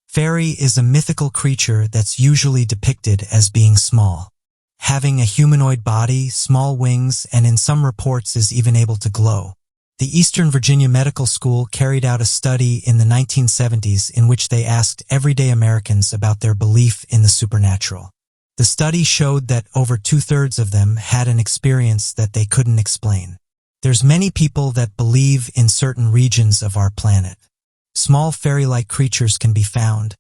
Fairy is a mythical creature that's usually depicted as being small, having a humanoid body, small wings, and in some reports is even able to glow. The Eastern Virginia Medical School carried out a study in the 1970s in which they asked everyday Americans about their belief in the supernatural. The study showed that over 2/3 of them had an experience that they couldn't explain. There's many people that believe in certain regions of our planet. Small fairy-like creatures can be found,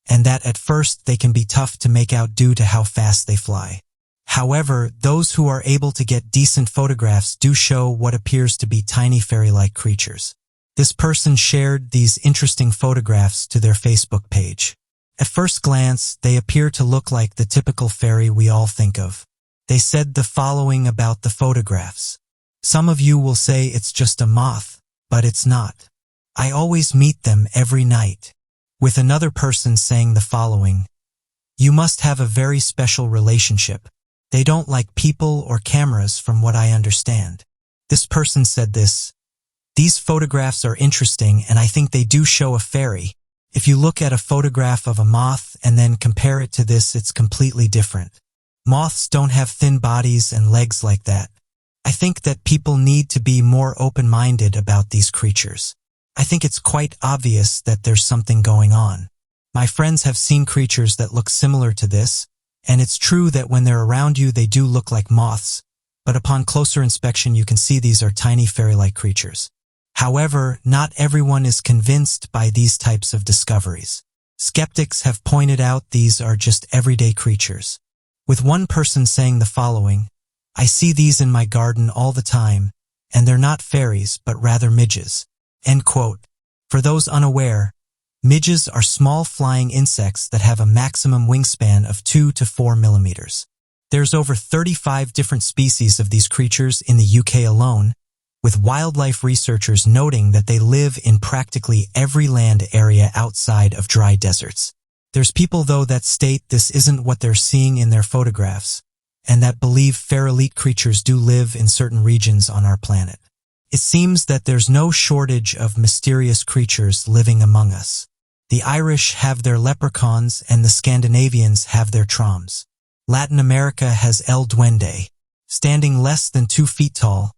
and that at first they can be tough to make out due to how fast they fly. However, those who are able to get decent photographs do show what appears to be tiny fairy-like creatures. This person shared these interesting photographs to their Facebook page. At first glance, they appear to look like the typical fairy we all think of. They said the following about the photographs. Some of you will say it's just a moth, but it's not. I always meet them every night. With another person saying the following. You must have a very special relationship. They don't like people or cameras from what I understand. This person said this. These photographs are interesting and I think they do show a fairy. If you look at a photograph of a moth and then compare it to this, it's completely different. Moths don't have thin bodies and legs like that. I think that people need to be more open-minded about these creatures. I think it's quite obvious that there's something going on. My friends have seen creatures that look similar to this, and it's true that when they're around you they do look like moths, but upon closer inspection you can see these are tiny fairy-like creatures. However, not everyone is convinced by these types of discoveries. Skeptics have pointed out these are just everyday creatures. With one person saying the following, I see these in my garden all the time, and they're not fairies but rather midges. End quote. For those unaware, midges are small flying insects that have a maximum wingspan of 2 to 4 millimeters. There's over 35 different species of these creatures in the UK alone, with wildlife researchers noting that they live in practically every land area outside of dry deserts. There's people, though, that state this isn't what they're seeing in their photographs, and that believe fairy-like creatures do live in certain regions on our planet. It seems that there's no shortage of mysterious creatures living among us. The Irish have their leprechauns and the Scandinavians have their troms. Latin America has El Duende. Standing less than 2 feet tall,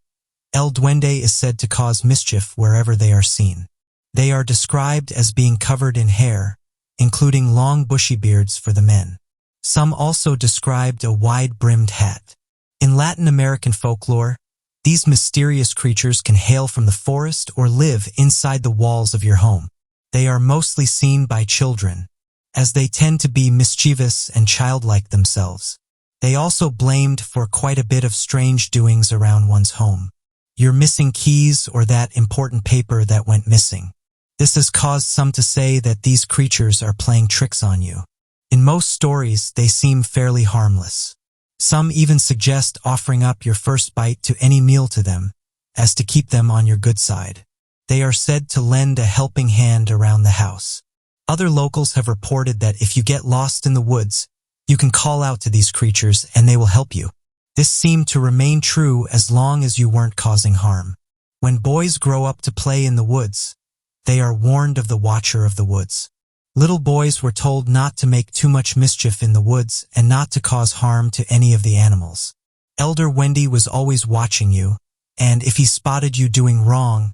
El Duende is said to cause mischief wherever they are seen. They are described as being covered in hair, including long bushy beards for the men. Some also described a wide-brimmed hat. In Latin American folklore, these mysterious creatures can hail from the forest or live inside the walls of your home. They are mostly seen by children, as they tend to be mischievous and childlike themselves. They also blamed for quite a bit of strange doings around one's home. Your missing keys or that important paper that went missing. This has caused some to say that these creatures are playing tricks on you. In most stories, they seem fairly harmless. Some even suggest offering up your first bite to any meal to them, as to keep them on your good side. They are said to lend a helping hand around the house. Other locals have reported that if you get lost in the woods, you can call out to these creatures and they will help you. This seemed to remain true as long as you weren't causing harm. When boys grow up to play in the woods, they are warned of the Watcher of the Woods. Little boys were told not to make too much mischief in the woods and not to cause harm to any of the animals. Elder Wendy was always watching you, and if he spotted you doing wrong,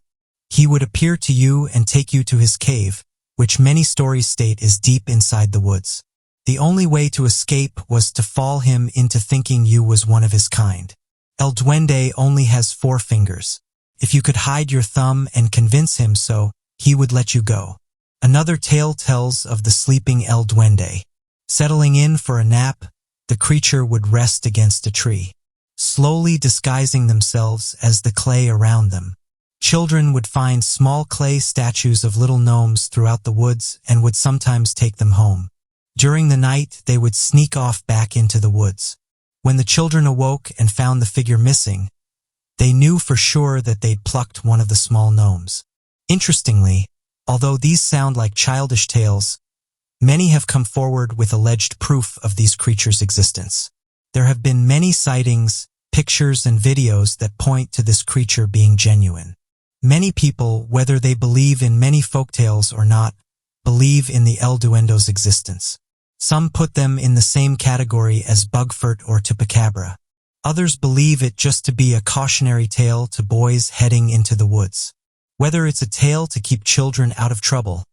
he would appear to you and take you to his cave, which many stories state is deep inside the woods. The only way to escape was to fall him into thinking you was one of his kind. El Duende only has 4 fingers. If you could hide your thumb and convince him so, he would let you go. Another tale tells of the sleeping El Duende. Settling in for a nap, the creature would rest against a tree, slowly disguising themselves as the clay around them. Children would find small clay statues of little gnomes throughout the woods and would sometimes take them home. During the night, they would sneak off back into the woods. When the children awoke and found the figure missing, they knew for sure that they'd plucked one of the small gnomes. Interestingly, although these sound like childish tales, many have come forward with alleged proof of these creatures' existence. There have been many sightings, pictures, and videos that point to this creature being genuine. Many people, whether they believe in many folktales or not, believe in the El Duendo's existence. Some put them in the same category as Bigfoot or Chupacabra. Others believe it just to be a cautionary tale to boys heading into the woods. Whether it's a tale to keep children out of trouble,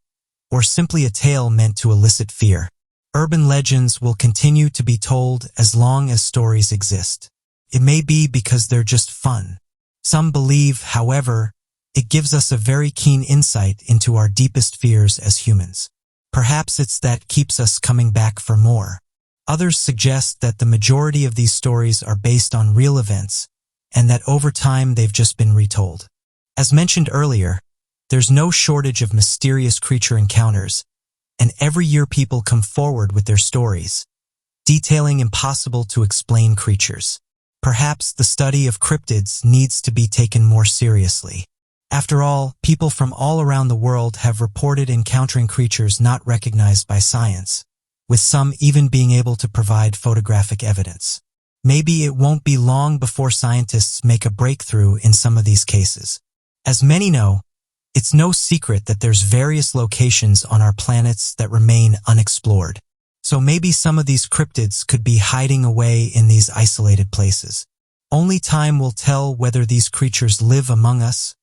or simply a tale meant to elicit fear, urban legends will continue to be told as long as stories exist. It may be because they're just fun. Some believe, however, it gives us a very keen insight into our deepest fears as humans. Perhaps it's that keeps us coming back for more. Others suggest that the majority of these stories are based on real events, and that over time they've just been retold. As mentioned earlier, there's no shortage of mysterious creature encounters, and every year people come forward with their stories, detailing impossible to explain creatures. Perhaps the study of cryptids needs to be taken more seriously. After all, people from all around the world have reported encountering creatures not recognized by science, with some even being able to provide photographic evidence. Maybe it won't be long before scientists make a breakthrough in some of these cases. As many know, it's no secret that there's various locations on our planets that remain unexplored. So maybe some of these cryptids could be hiding away in these isolated places. Only time will tell whether these creatures live among us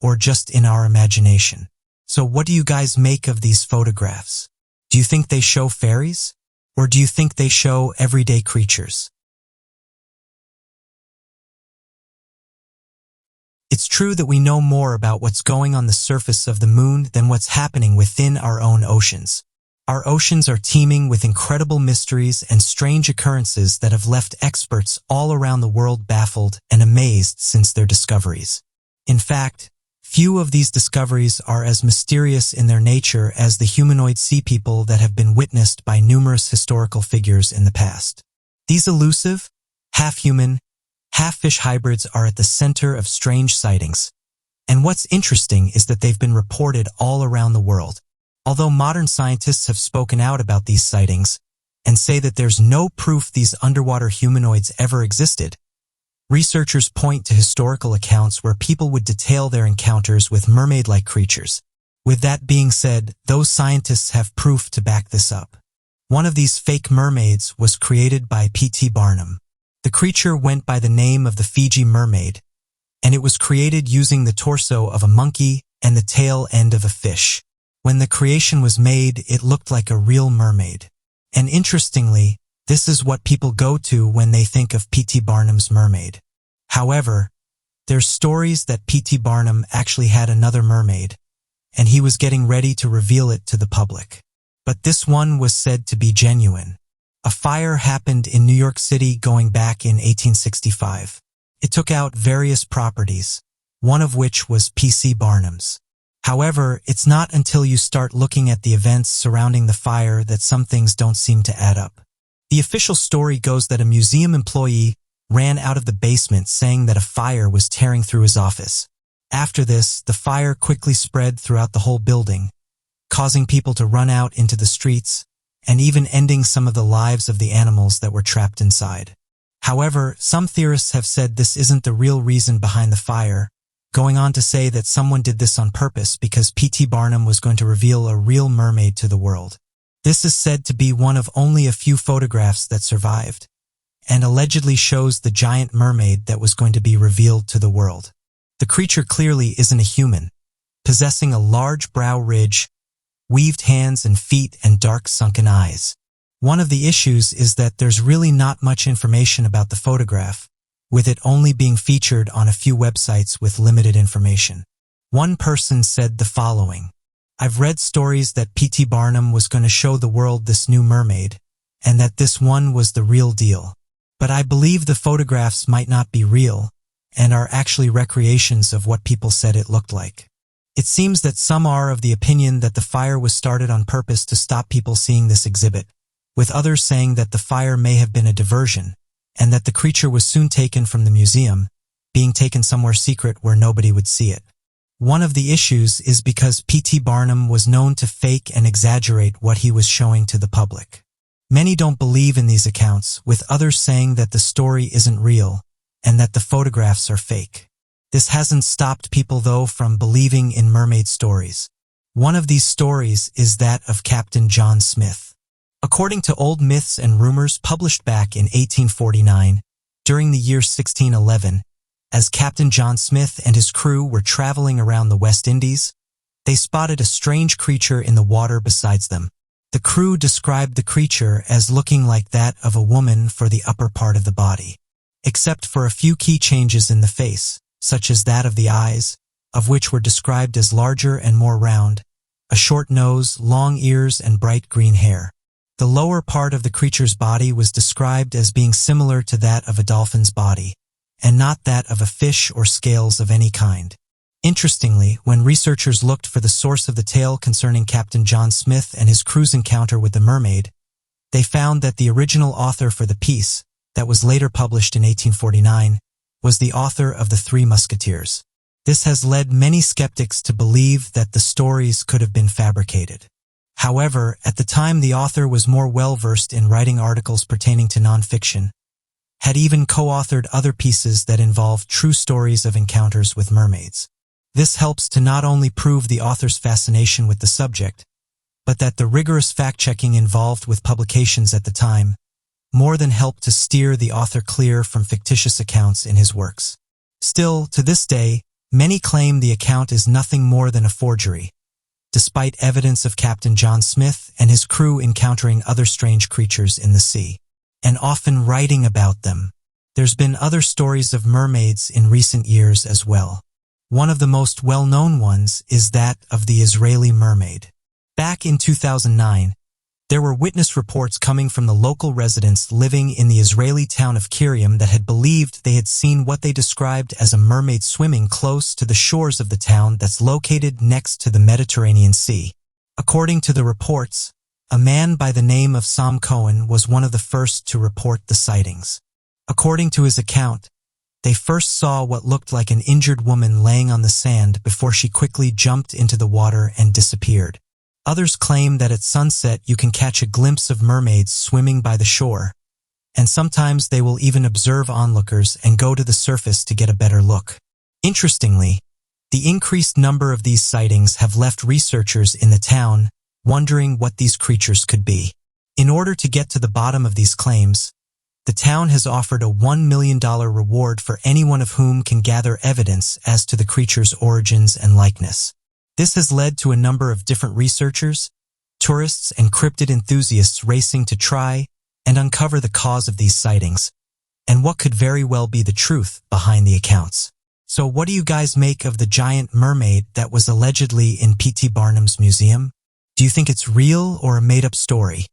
or just in our imagination. So what do you guys make of these photographs? Do you think they show fairies? Or do you think they show everyday creatures? It's true that we know more about what's going on the surface of the moon than what's happening within our own oceans. Our oceans are teeming with incredible mysteries and strange occurrences that have left experts all around the world baffled and amazed since their discoveries. In fact, few of these discoveries are as mysterious in their nature as the humanoid sea people that have been witnessed by numerous historical figures in the past. These elusive, half-human, half-fish hybrids are at the center of strange sightings. And what's interesting is that they've been reported all around the world. Although modern scientists have spoken out about these sightings and say that there's no proof these underwater humanoids ever existed, researchers point to historical accounts where people would detail their encounters with mermaid-like creatures. With that being said, those scientists have proof to back this up. One of these fake mermaids was created by P.T. Barnum. The creature went by the name of the Fiji mermaid, and it was created using the torso of a monkey and the tail end of a fish. When the creation was made, it looked like a real mermaid. And interestingly, this is what people go to when they think of P.T. Barnum's mermaid. However, there's stories that P.T. Barnum actually had another mermaid, and he was getting ready to reveal it to the public. But this one was said to be genuine. A fire happened in New York City going back in 1865. It took out various properties, one of which was P.C. Barnum's. However, it's not until you start looking at the events surrounding the fire that some things don't seem to add up. The official story goes that a museum employee ran out of the basement saying that a fire was tearing through his office. After this, the fire quickly spread throughout the whole building, causing people to run out into the streets and even ending some of the lives of the animals that were trapped inside. However, some theorists have said this isn't the real reason behind the fire, going on to say that someone did this on purpose because P.T. Barnum was going to reveal a real mermaid to the world. This is said to be one of only a few photographs that survived, and allegedly shows the giant mermaid that was going to be revealed to the world. The creature clearly isn't a human, possessing a large brow ridge, weaved hands and feet, and dark sunken eyes. One of the issues is that there's really not much information about the photograph, with it only being featured on a few websites with limited information. One person said the following: "I've read stories that P.T. Barnum was going to show the world this new mermaid, and that this one was the real deal. But I believe the photographs might not be real, and are actually recreations of what people said it looked like." It seems that some are of the opinion that the fire was started on purpose to stop people seeing this exhibit, with others saying that the fire may have been a diversion, and that the creature was soon taken from the museum, being taken somewhere secret where nobody would see it. One of the issues is because P.T. Barnum was known to fake and exaggerate what he was showing to the public. Many don't believe in these accounts, with others saying that the story isn't real, and that the photographs are fake. This hasn't stopped people, though, from believing in mermaid stories. One of these stories is that of Captain John Smith. According to old myths and rumors published back in 1849, during the year 1611, as Captain John Smith and his crew were traveling around the West Indies, they spotted a strange creature in the water beside them. The crew described the creature as looking like that of a woman for the upper part of the body, except for a few key changes in the face, such as that of the eyes, of which were described as larger and more round, a short nose, long ears, and bright green hair. The lower part of the creature's body was described as being similar to that of a dolphin's body, and not that of a fish or scales of any kind. Interestingly, when researchers looked for the source of the tale concerning Captain John Smith and his crew's encounter with the mermaid, they found that the original author for the piece, that was later published in 1849, was the author of The Three Musketeers. This has led many skeptics to believe that the stories could have been fabricated. However, at the time the author was more well-versed in writing articles pertaining to nonfiction, had even co-authored other pieces that involved true stories of encounters with mermaids. This helps to not only prove the author's fascination with the subject, but that the rigorous fact-checking involved with publications at the time more than helped to steer the author clear from fictitious accounts in his works. Still, to this day, many claim the account is nothing more than a forgery, despite evidence of Captain John Smith and his crew encountering other strange creatures in the sea, and often writing about them. There's been other stories of mermaids in recent years as well. One of the most well-known ones is that of the Israeli mermaid. Back in 2009, there were witness reports coming from the local residents living in the Israeli town of Kiryam that had believed they had seen what they described as a mermaid swimming close to the shores of the town that's located next to the Mediterranean Sea. According to the reports, a man by the name of Sam Cohen was one of the first to report the sightings. According to his account, they first saw what looked like an injured woman laying on the sand before she quickly jumped into the water and disappeared. Others claim that at sunset you can catch a glimpse of mermaids swimming by the shore, and sometimes they will even observe onlookers and go to the surface to get a better look. Interestingly, the increased number of these sightings have left researchers in the town wondering what these creatures could be. In order to get to the bottom of these claims, the town has offered a $1 million reward for anyone of whom can gather evidence as to the creature's origins and likeness. This has led to a number of different researchers, tourists, and cryptid enthusiasts racing to try and uncover the cause of these sightings, and what could very well be the truth behind the accounts. So what do you guys make of the giant mermaid that was allegedly in P.T. Barnum's museum? Do you think it's real or a made-up story?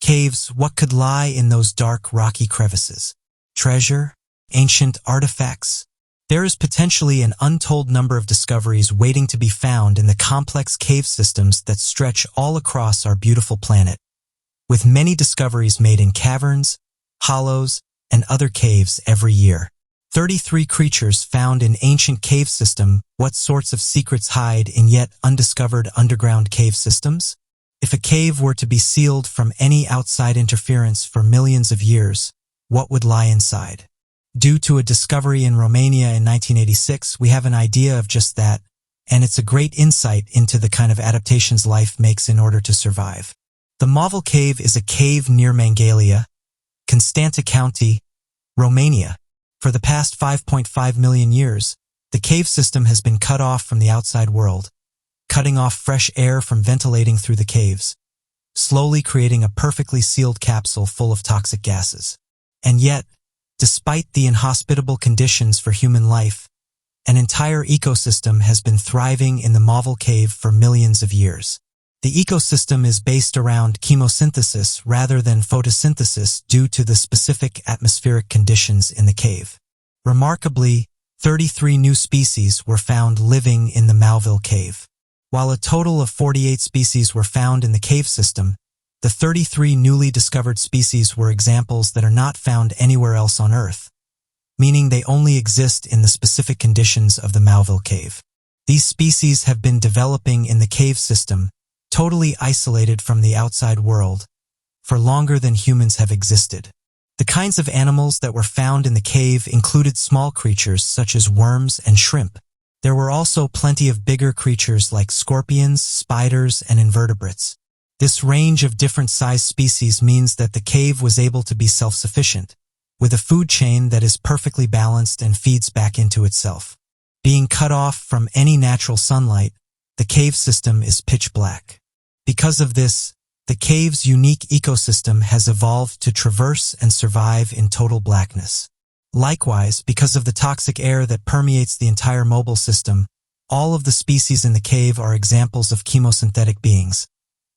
Caves, what could lie in those dark, rocky crevices? Treasure? Ancient artifacts? There is potentially an untold number of discoveries waiting to be found in the complex cave systems that stretch all across our beautiful planet, with many discoveries made in caverns, hollows, and other caves every year. 33 creatures found in ancient cave system. What sorts of secrets hide in yet undiscovered underground cave systems? If a cave were to be sealed from any outside interference for millions of years, what would lie inside? Due to a discovery in Romania in 1986, we have an idea of just that, and it's a great insight into the kind of adaptations life makes in order to survive. The Mauvel Cave is a cave near Mangalia, Constanta County, Romania. For the past 5.5 million years, the cave system has been cut off from the outside world, cutting off fresh air from ventilating through the caves, slowly creating a perfectly sealed capsule full of toxic gases. And yet, despite the inhospitable conditions for human life, an entire ecosystem has been thriving in the Mauvel Cave for millions of years. The ecosystem is based around chemosynthesis rather than photosynthesis due to the specific atmospheric conditions in the cave. Remarkably, 33 new species were found living in the Mauvel Cave. While a total of 48 species were found in the cave system, the 33 newly discovered species were examples that are not found anywhere else on Earth, meaning they only exist in the specific conditions of the Mauvel Cave. These species have been developing in the cave system, totally isolated from the outside world, for longer than humans have existed. The kinds of animals that were found in the cave included small creatures such as worms and shrimp. There were also plenty of bigger creatures like scorpions, spiders, and invertebrates. This range of different size species means that the cave was able to be self-sufficient, with a food chain that is perfectly balanced and feeds back into itself. Being cut off from any natural sunlight, the cave system is pitch black. Because of this, the cave's unique ecosystem has evolved to traverse and survive in total blackness. Likewise, because of the toxic air that permeates the entire mobile system, all of the species in the cave are examples of chemosynthetic beings,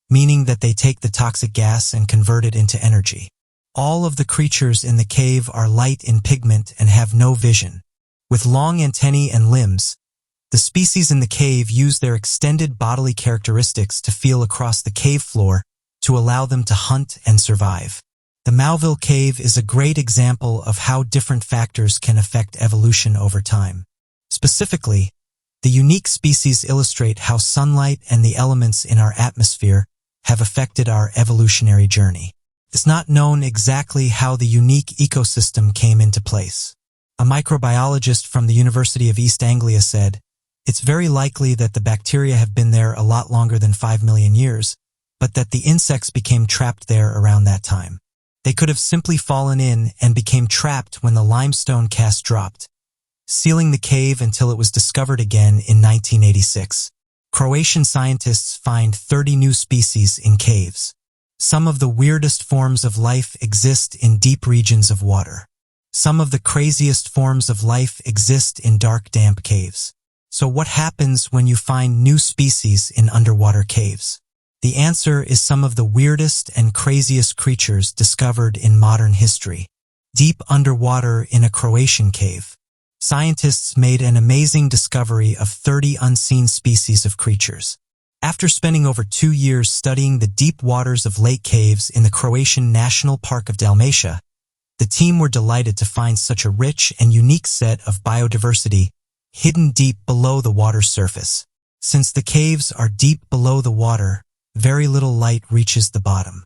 meaning that they take the toxic gas and convert it into energy. All of the creatures in the cave are light in pigment and have no vision. With long antennae and limbs, the species in the cave use their extended bodily characteristics to feel across the cave floor to allow them to hunt and survive. The Mauville Cave is a great example of how different factors can affect evolution over time. Specifically, the unique species illustrate how sunlight and the elements in our atmosphere have affected our evolutionary journey. It's not known exactly how the unique ecosystem came into place. A microbiologist from the University of East Anglia said, "It's very likely that the bacteria have been there a lot longer than 5 million years, but that the insects became trapped there around that time. They could have simply fallen in and became trapped when the limestone cast dropped, sealing the cave until it was discovered again in 1986. Croatian scientists find 30 new species in caves. Some of the weirdest forms of life exist in deep regions of water. Some of the craziest forms of life exist in dark, damp caves. So what happens when you find new species in underwater caves? The answer is some of the weirdest and craziest creatures discovered in modern history. Deep underwater in a Croatian cave, scientists made an amazing discovery of 30 unseen species of creatures. After spending over 2 years studying the deep waters of lake caves in the Croatian National Park of Dalmatia, the team were delighted to find such a rich and unique set of biodiversity hidden deep below the water's surface. Since the caves are deep below the water, very little light reaches the bottom.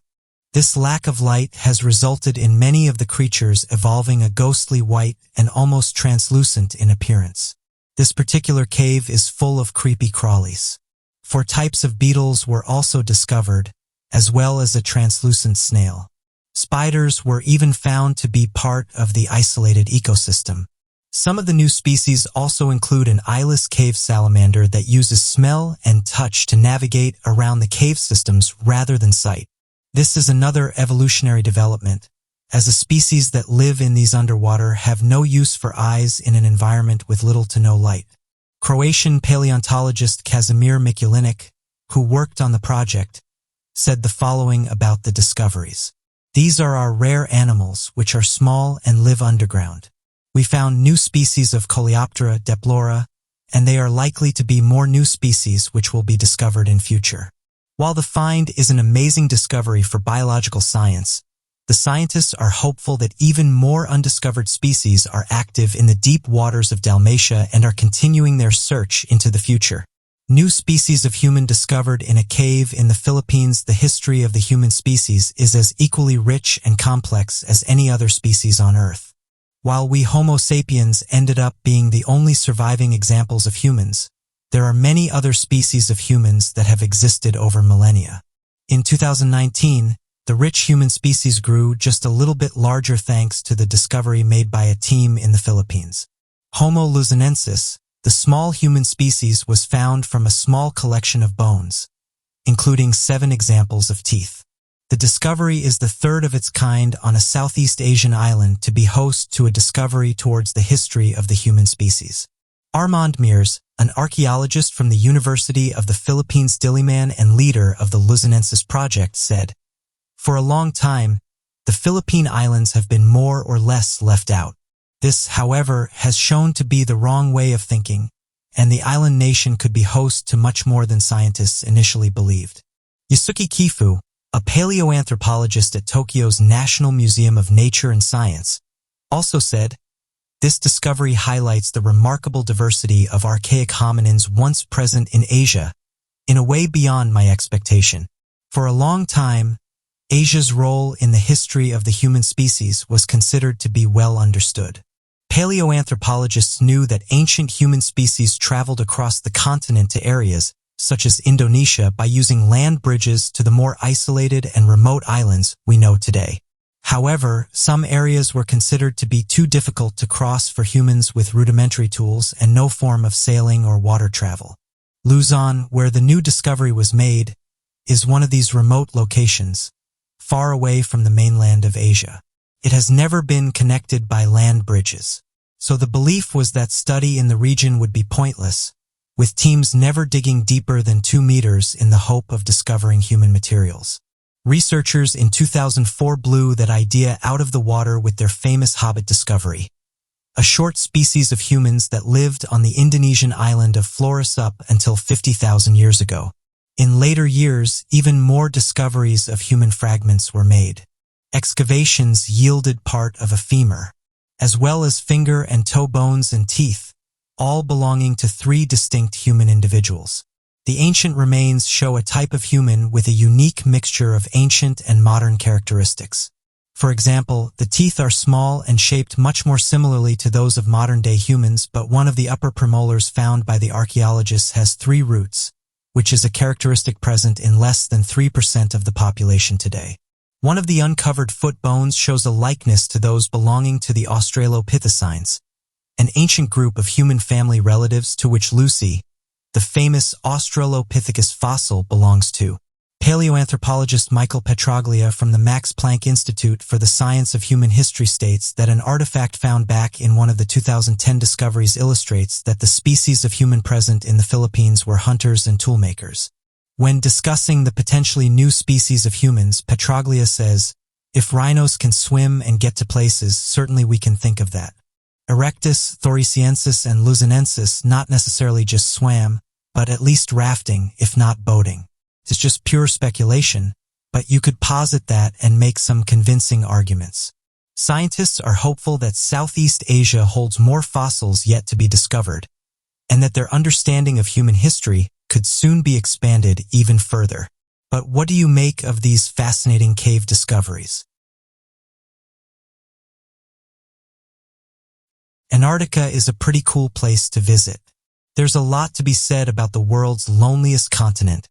This lack of light has resulted in many of the creatures evolving a ghostly white and almost translucent in appearance. This particular cave is full of creepy crawlies. 4 types of beetles were also discovered, as well as a translucent snail. Spiders were even found to be part of the isolated ecosystem. Some of the new species also include an eyeless cave salamander that uses smell and touch to navigate around the cave systems rather than sight. This is another evolutionary development, as the species that live in these underwater have no use for eyes in an environment with little to no light. Croatian paleontologist Kazimir Mikulinic, who worked on the project, said the following about the discoveries. "These are our rare animals, which are small and live underground. We found new species of Coleoptera deplora, and they are likely to be more new species which will be discovered in future." While the find is an amazing discovery for biological science, the scientists are hopeful that even more undiscovered species are active in the deep waters of Dalmatia and are continuing their search into the future. New species of human discovered in a cave in the Philippines. The history of the human species is as equally rich and complex as any other species on Earth. While we Homo sapiens ended up being the only surviving examples of humans, there are many other species of humans that have existed over millennia. In 2019, the rich human species grew just a little bit larger thanks to the discovery made by a team in the Philippines. Homo luzonensis, the small human species, was found from a small collection of bones, including 7 examples of teeth. The discovery is the 3rd of its kind on a Southeast Asian island to be host to a discovery towards the history of the human species. Armand Mears, an archaeologist from the University of the Philippines Diliman and leader of the Luzonensis project, said, "For a long time, the Philippine Islands have been more or less left out. This, however, has shown to be the wrong way of thinking, and the island nation could be host to much more than scientists initially believed." Yasuki Kifu, a paleoanthropologist at Tokyo's National Museum of Nature and Science, also said, "This discovery highlights the remarkable diversity of archaic hominins once present in Asia, in a way beyond my expectation. For a long time, Asia's role in the history of the human species was considered to be well understood. Paleoanthropologists knew that ancient human species traveled across the continent to areas, such as Indonesia, by using land bridges to the more isolated and remote islands we know today. However, some areas were considered to be too difficult to cross for humans with rudimentary tools and no form of sailing or water travel. Luzon, where the new discovery was made, is one of these remote locations, far away from the mainland of Asia. It has never been connected by land bridges. So the belief was that study in the region would be pointless, with teams never digging deeper than 2 meters in the hope of discovering human materials. Researchers in 2004 blew that idea out of the water with their famous Hobbit discovery, a short species of humans that lived on the Indonesian island of Flores up until 50,000 years ago. In later years, even more discoveries of human fragments were made. Excavations yielded part of a femur, as well as finger and toe bones and teeth, all belonging to 3 distinct human individuals. The ancient remains show a type of human with a unique mixture of ancient and modern characteristics. For example, the teeth are small and shaped much more similarly to those of modern-day humans, but one of the upper premolars found by the archaeologists has 3 roots, which is a characteristic present in less than 3% of the population today. One of the uncovered foot bones shows a likeness to those belonging to the Australopithecines, an ancient group of human family relatives to which Lucy, the famous Australopithecus fossil, belongs to. Paleoanthropologist Michael Petraglia from the Max Planck Institute for the Science of Human History states that an artifact found back in one of the 2010 discoveries illustrates that the species of human present in the Philippines were hunters and toolmakers. When discussing the potentially new species of humans, Petraglia says, "If rhinos can swim and get to places, certainly we can think of that. Erectus, Thoriciensis, and Luzonensis not necessarily just swam, but at least rafting, if not boating. It's just pure speculation, but you could posit that and make some convincing arguments." Scientists are hopeful that Southeast Asia holds more fossils yet to be discovered, and that their understanding of human history could soon be expanded even further. But what do you make of these fascinating cave discoveries? Antarctica is a pretty cool place to visit. There's a lot to be said about the world's loneliest continent,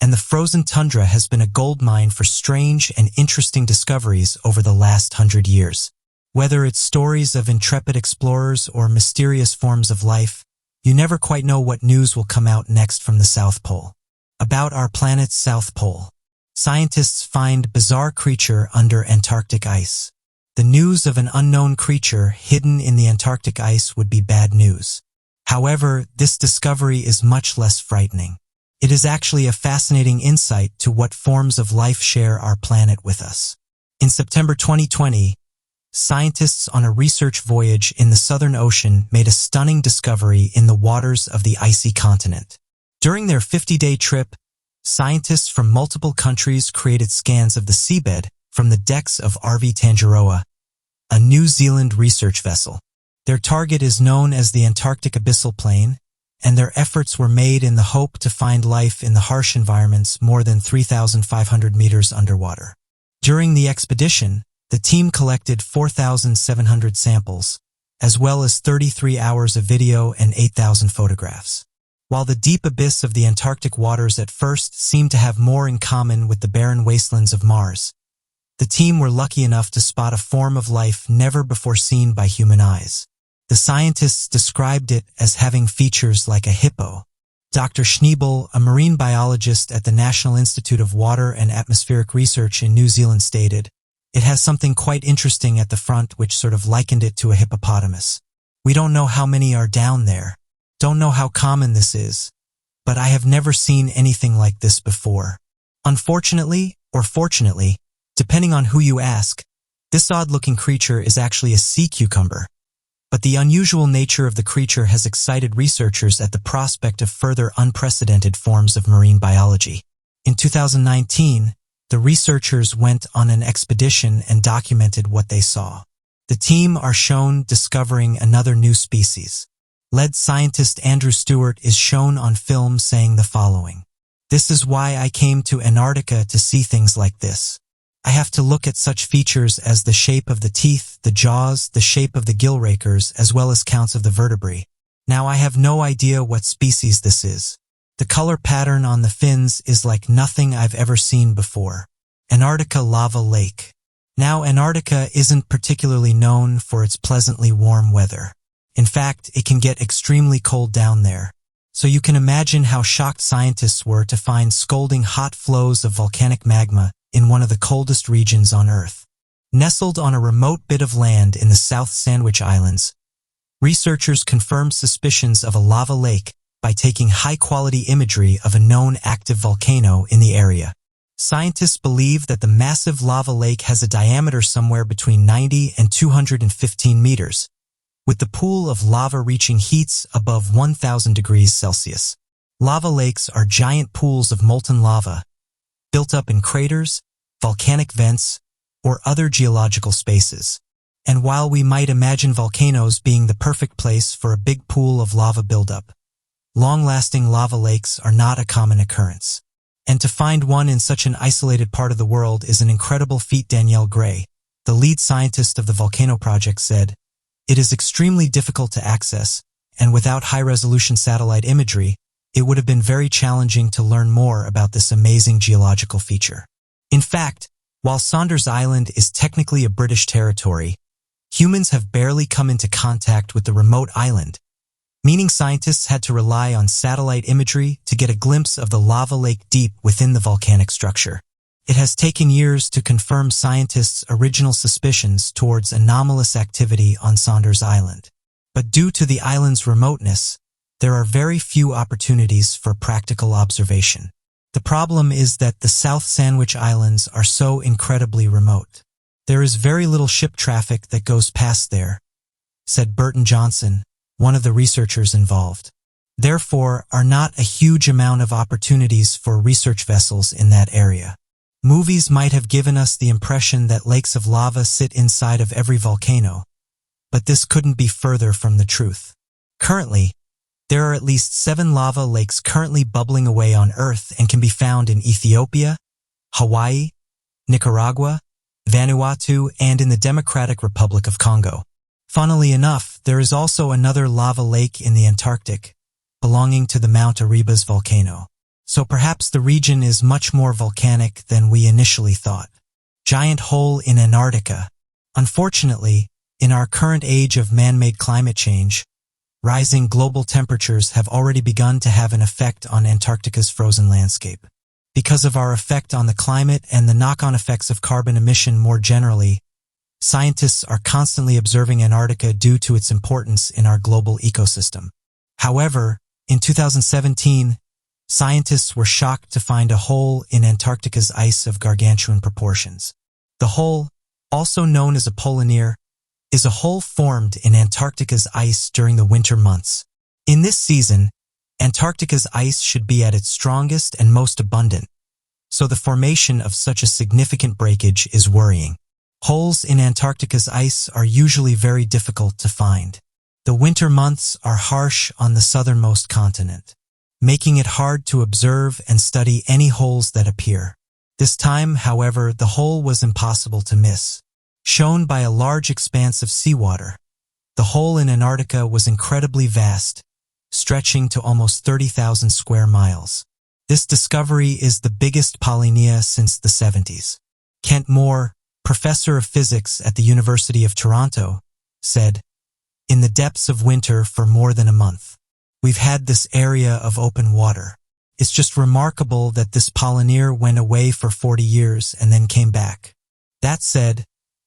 and the frozen tundra has been a goldmine for strange and interesting discoveries over the last 100 years. Whether it's stories of intrepid explorers or mysterious forms of life, you never quite know what news will come out next from the South Pole. About our planet's South Pole, scientists find bizarre creature under Antarctic ice. The news of an unknown creature hidden in the Antarctic ice would be bad news. However, this discovery is much less frightening. It is actually a fascinating insight to what forms of life share our planet with us. In September 2020, scientists on a research voyage in the Southern Ocean made a stunning discovery in the waters of the icy continent. During their 50-day trip, scientists from multiple countries created scans of the seabed from the decks of RV Tangaroa, a New Zealand research vessel. Their target is known as the Antarctic Abyssal Plain, and their efforts were made in the hope to find life in the harsh environments more than 3,500 meters underwater. During the expedition, the team collected 4,700 samples, as well as 33 hours of video and 8,000 photographs. While the deep abyss of the Antarctic waters at first seemed to have more in common with the barren wastelands of Mars, the team were lucky enough to spot a form of life never before seen by human eyes. The scientists described it as having features like a hippo. Dr. Schneebel, a marine biologist at the National Institute of Water and Atmospheric Research in New Zealand, stated, "It has something quite interesting at the front which sort of likened it to a hippopotamus. We don't know how many are down there, don't know how common this is, but I have never seen anything like this before." Unfortunately, or fortunately, depending on who you ask, this odd-looking creature is actually a sea cucumber. But the unusual nature of the creature has excited researchers at the prospect of further unprecedented forms of marine biology. In 2019, the researchers went on an expedition and documented what they saw. The team are shown discovering another new species. Lead scientist Andrew Stewart is shown on film saying the following, "This is why I came to Antarctica to see things like this. I have to look at such features as the shape of the teeth, the jaws, the shape of the gill rakers, as well as counts of the vertebrae. Now I have no idea what species this is. The color pattern on the fins is like nothing I've ever seen before. Antarctica lava lake. Now Antarctica isn't particularly known for its pleasantly warm weather. In fact, it can get extremely cold down there. So you can imagine how shocked scientists were to find scalding hot flows of volcanic magma in one of the coldest regions on Earth. Nestled on a remote bit of land in the South Sandwich Islands, researchers confirmed suspicions of a lava lake by taking high-quality imagery of a known active volcano in the area. Scientists believe that the massive lava lake has a diameter somewhere between 90 and 215 meters, with the pool of lava reaching heats above 1,000 degrees Celsius. Lava lakes are giant pools of molten lava, built up in craters, volcanic vents, or other geological spaces. And while we might imagine volcanoes being the perfect place for a big pool of lava buildup, long-lasting lava lakes are not a common occurrence. And to find one in such an isolated part of the world is an incredible feat. Danielle Gray, the lead scientist of the Volcano Project, said, "It is extremely difficult to access, and without high-resolution satellite imagery, it would have been very challenging to learn more about this amazing geological feature." In fact, while Saunders Island is technically a British territory, humans have barely come into contact with the remote island, meaning scientists had to rely on satellite imagery to get a glimpse of the lava lake deep within the volcanic structure. It has taken years to confirm scientists' original suspicions towards anomalous activity on Saunders Island. But due to the island's remoteness, there are very few opportunities for practical observation. The problem is that the South Sandwich Islands are so incredibly remote. There is very little ship traffic that goes past there, said Burton Johnson, one of the researchers involved. Therefore, are not a huge amount of opportunities for research vessels in that area. Movies might have given us the impression that lakes of lava sit inside of every volcano, but this couldn't be further from the truth. Currently, there are at least 7 lava lakes currently bubbling away on Earth and can be found in Ethiopia, Hawaii, Nicaragua, Vanuatu, and in the Democratic Republic of Congo. Funnily enough, there is also another lava lake in the Antarctic, belonging to the Mount Erebus volcano. So perhaps the region is much more volcanic than we initially thought. Giant hole in Antarctica. Unfortunately, in our current age of man-made climate change, rising global temperatures have already begun to have an effect on Antarctica's frozen landscape. Because of our effect on the climate and the knock-on effects of carbon emission more generally, scientists are constantly observing Antarctica due to its importance in our global ecosystem. However, in 2017, scientists were shocked to find a hole in Antarctica's ice of gargantuan proportions. The hole, also known as a polynear, is a hole formed in Antarctica's ice during the winter months. In this season, Antarctica's ice should be at its strongest and most abundant, so the formation of such a significant breakage is worrying. Holes in Antarctica's ice are usually very difficult to find. The winter months are harsh on the southernmost continent, making it hard to observe and study any holes that appear. This time, however, the hole was impossible to miss. Shown by a large expanse of seawater, the hole in Antarctica was incredibly vast, stretching to almost 30,000 square miles. This discovery is the biggest polynya since the 70s. Kent Moore, professor of physics at the University of Toronto, said, "In the depths of winter for more than a month, we've had this area of open water. It's just remarkable that this polynear went away for 40 years and then came back." That said,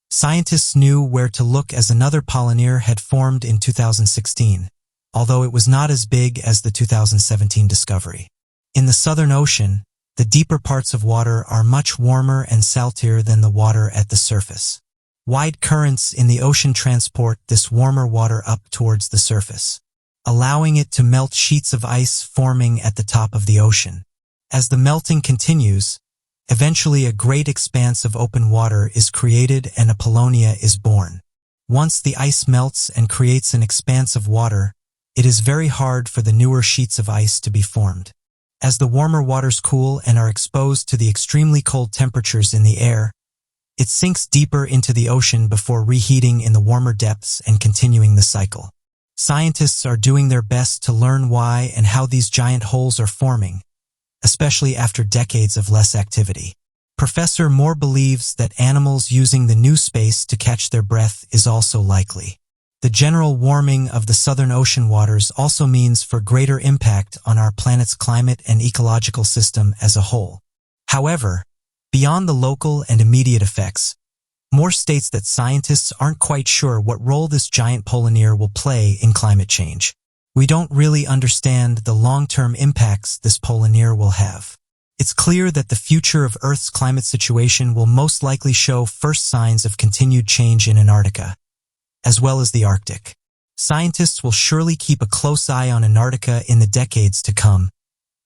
scientists knew where to look as another polynear had formed in 2016, although it was not as big as the 2017 discovery. In the Southern Ocean, the deeper parts of water are much warmer and saltier than the water at the surface. Wide currents in the ocean transport this warmer water up towards the surface, allowing it to melt sheets of ice forming at the top of the ocean. As the melting continues, eventually a great expanse of open water is created and a Polonia is born. Once the ice melts and creates an expanse of water, it is very hard for the newer sheets of ice to be formed. As the warmer waters cool and are exposed to the extremely cold temperatures in the air, It sinks deeper into the ocean before reheating in the warmer depths and continuing the cycle. Scientists are doing their best to learn why and how these giant holes are forming, especially after decades of less activity. Professor Moore believes that animals using the new space to catch their breath is also likely. The general warming of the southern ocean waters also means for greater impact on our planet's climate and ecological system as a whole. However, beyond the local and immediate effects, Moore states that scientists aren't quite sure what role this giant polar will play in climate change. We don't really understand the long-term impacts this polar will have. It's clear that the future of Earth's climate situation will most likely show first signs of continued change in Antarctica, as well as the Arctic. Scientists will surely keep a close eye on Antarctica in the decades to come,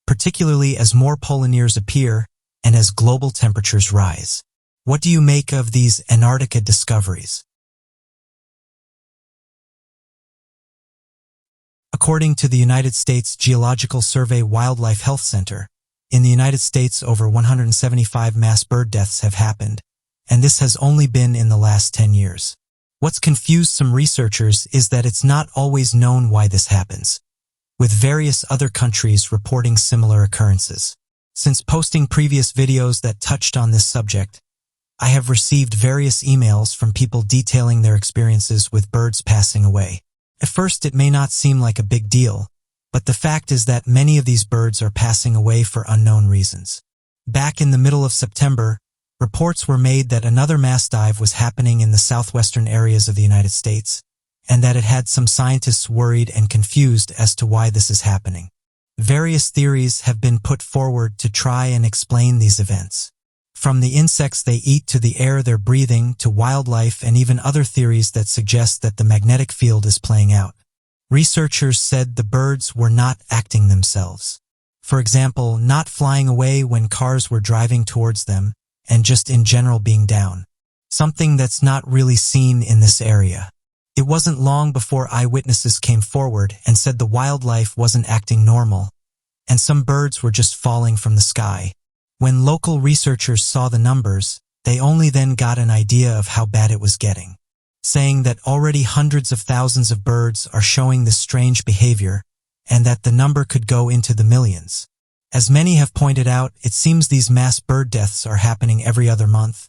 particularly as more polars appear and as global temperatures rise. What do you make of these Antarctica discoveries? According to the United States Geological Survey Wildlife Health Center, in the United States over 175 mass bird deaths have happened, and this has only been in the last 10 years. What's confused some researchers is that it's not always known why this happens, with various other countries reporting similar occurrences. Since posting previous videos that touched on this subject, I have received various emails from people detailing their experiences with birds passing away. At first, it may not seem like a big deal, but the fact is that many of these birds are passing away for unknown reasons. Back in the middle of September, reports were made that another mass dive was happening in the southwestern areas of the United States, and that it had some scientists worried and confused as to why this is happening. Various theories have been put forward to try and explain these events. From the insects they eat to the air they're breathing to wildlife and even other theories that suggest that the magnetic field is playing out. Researchers said the birds were not acting themselves. For example, not flying away when cars were driving towards them, and just in general being down. Something that's not really seen in this area. It wasn't long before eyewitnesses came forward and said the wildlife wasn't acting normal, and some birds were just falling from the sky. When local researchers saw the numbers, they only then got an idea of how bad it was getting, saying that already hundreds of thousands of birds are showing this strange behavior, and that the number could go into the millions. As many have pointed out, it seems these mass bird deaths are happening every other month,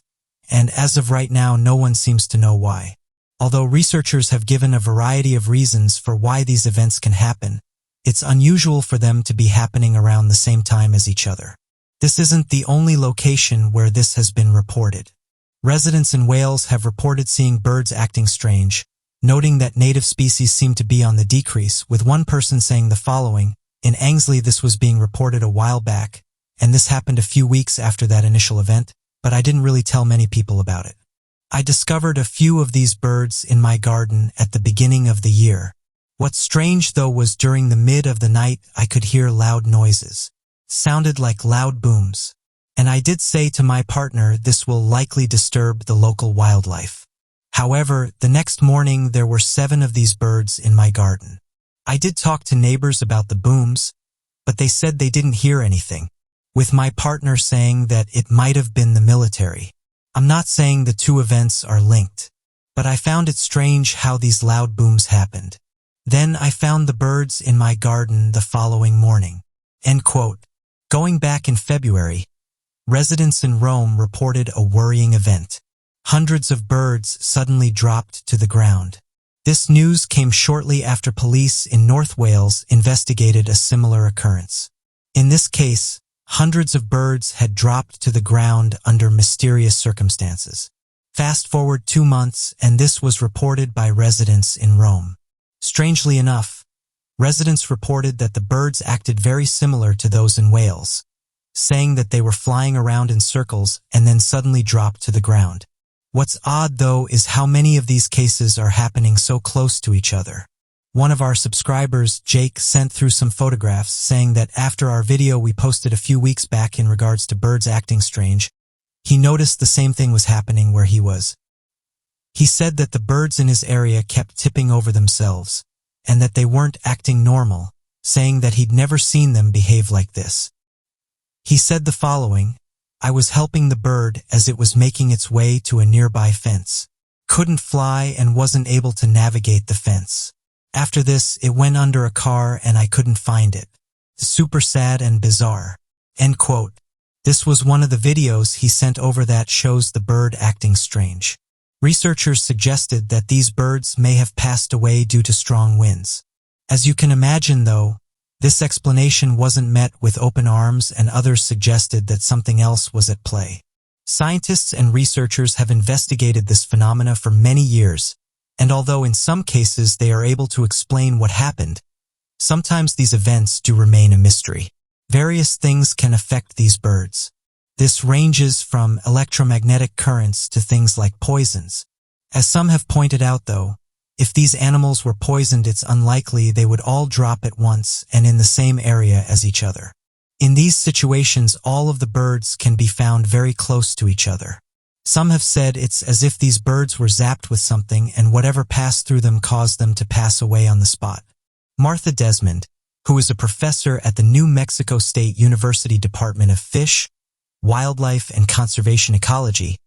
and as of right now, no one seems to know why. Although researchers have given a variety of reasons for why these events can happen, it's unusual for them to be happening around the same time as each other. This isn't the only location where this has been reported. Residents in Wales have reported seeing birds acting strange, noting that native species seem to be on the decrease, with one person saying the following: "In Angsley this was being reported a while back, and this happened a few weeks after that initial event, but I didn't really tell many people about it. I discovered a few of these birds in my garden at the beginning of the year. What's strange though was during the mid of the night I could hear loud noises. Sounded like loud booms. And I did say to my partner this will likely disturb the local wildlife. However, the next morning there were 7 of these birds in my garden. I did talk to neighbors about the booms, but they said they didn't hear anything, with my partner saying that it might have been the military. I'm not saying the two events are linked, but I found it strange how these loud booms happened. Then I found the birds in my garden the following morning." End quote. Going back in February, residents in Rome reported a worrying event. Hundreds of birds suddenly dropped to the ground. This news came shortly after police in North Wales investigated a similar occurrence. In this case, hundreds of birds had dropped to the ground under mysterious circumstances. Fast forward 2 months, and this was reported by residents in Rome. Strangely enough, residents reported that the birds acted very similar to those in Wales, saying that they were flying around in circles and then suddenly dropped to the ground. What's odd, though, is how many of these cases are happening so close to each other. One of our subscribers, Jake, sent through some photographs saying that after our video we posted a few weeks back in regards to birds acting strange, he noticed the same thing was happening where he was. He said that the birds in his area kept tipping over themselves, and that they weren't acting normal, saying that he'd never seen them behave like this. He said the following: I was helping the bird as it was making its way to a nearby fence. Couldn't fly and wasn't able to navigate the fence. After this, it went under a car and I couldn't find it. Super sad and bizarre." End quote. This was one of the videos he sent over that shows the bird acting strange. Researchers suggested that these birds may have passed away due to strong winds. As you can imagine, though, this explanation wasn't met with open arms, and others suggested that something else was at play. Scientists and researchers have investigated this phenomena for many years, and although in some cases they are able to explain what happened, sometimes these events do remain a mystery. Various things can affect these birds. This ranges from electromagnetic currents to things like poisons. As some have pointed out, though, if these animals were poisoned, it's unlikely they would all drop at once and in the same area as each other. In these situations, all of the birds can be found very close to each other. Some have said it's as if these birds were zapped with something and whatever passed through them caused them to pass away on the spot. Martha Desmond, who is a professor at the New Mexico State University Department of Fish, Wildlife and Conservation Ecology,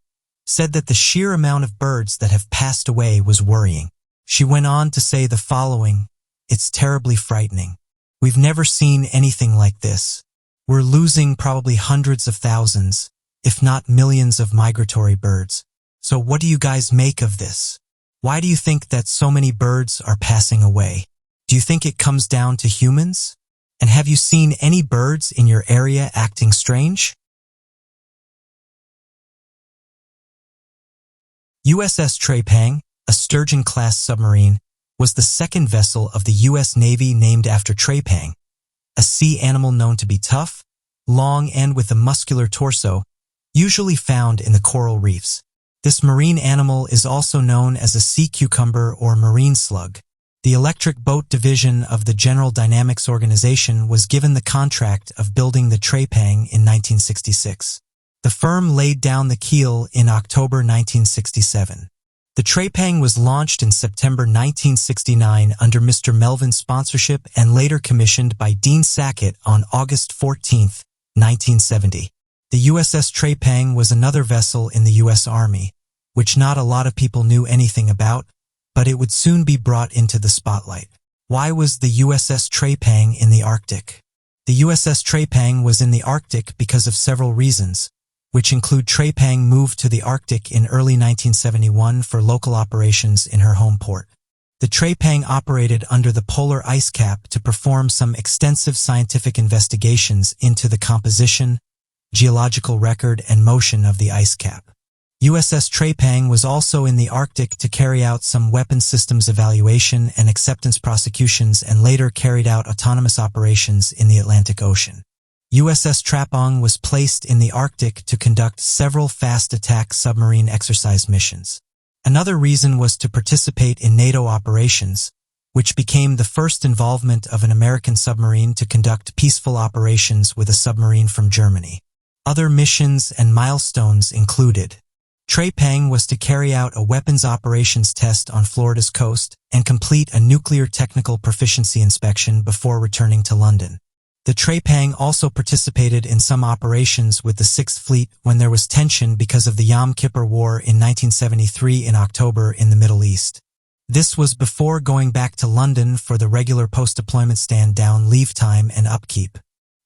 said that the sheer amount of birds that have passed away was worrying. She went on to say the following: "It's terribly frightening. We've never seen anything like this. We're losing probably hundreds of thousands, if not millions of migratory birds. So what do you guys make of this? Why do you think that so many birds are passing away? Do you think it comes down to humans? And have you seen any birds in your area acting strange?" USS Trepang, a Sturgeon-class submarine, was the second vessel of the U.S. Navy named after Trepang, a sea animal known to be tough, long, and with a muscular torso, usually found in the coral reefs. This marine animal is also known as a sea cucumber or marine slug. The Electric Boat Division of the General Dynamics Organization was given the contract of building the Trepang in 1966. The firm laid down the keel in October 1967. The Trepang was launched in September 1969 under Mr. Melvin's sponsorship and later commissioned by Dean Sackett on August 14, 1970. The USS Trepang was another vessel in the U.S. Army, which not a lot of people knew anything about, but it would soon be brought into the spotlight. Why was the USS Trepang in the Arctic? The USS Trepang was in the Arctic because of several reasons, which include Trepang moved to the Arctic in early 1971 for local operations in her home port. The Trepang operated under the polar ice cap to perform some extensive scientific investigations into the composition, geological record, and motion of the ice cap. USS Trepang was also in the Arctic to carry out some weapons systems evaluation and acceptance prosecutions, and later carried out autonomous operations in the Atlantic Ocean. USS Trapong was placed in the Arctic to conduct several fast attack submarine exercise missions. Another reason was to participate in NATO operations, which became the first involvement of an American submarine to conduct peaceful operations with a submarine from Germany. Other missions and milestones included: Trepang was to carry out a weapons operations test on Florida's coast and complete a nuclear technical proficiency inspection before returning to London. The Trepang also participated in some operations with the Sixth Fleet when there was tension because of the Yom Kippur War in 1973 in October in the Middle East. This was before going back to London for the regular post-deployment stand-down, leave time, and upkeep.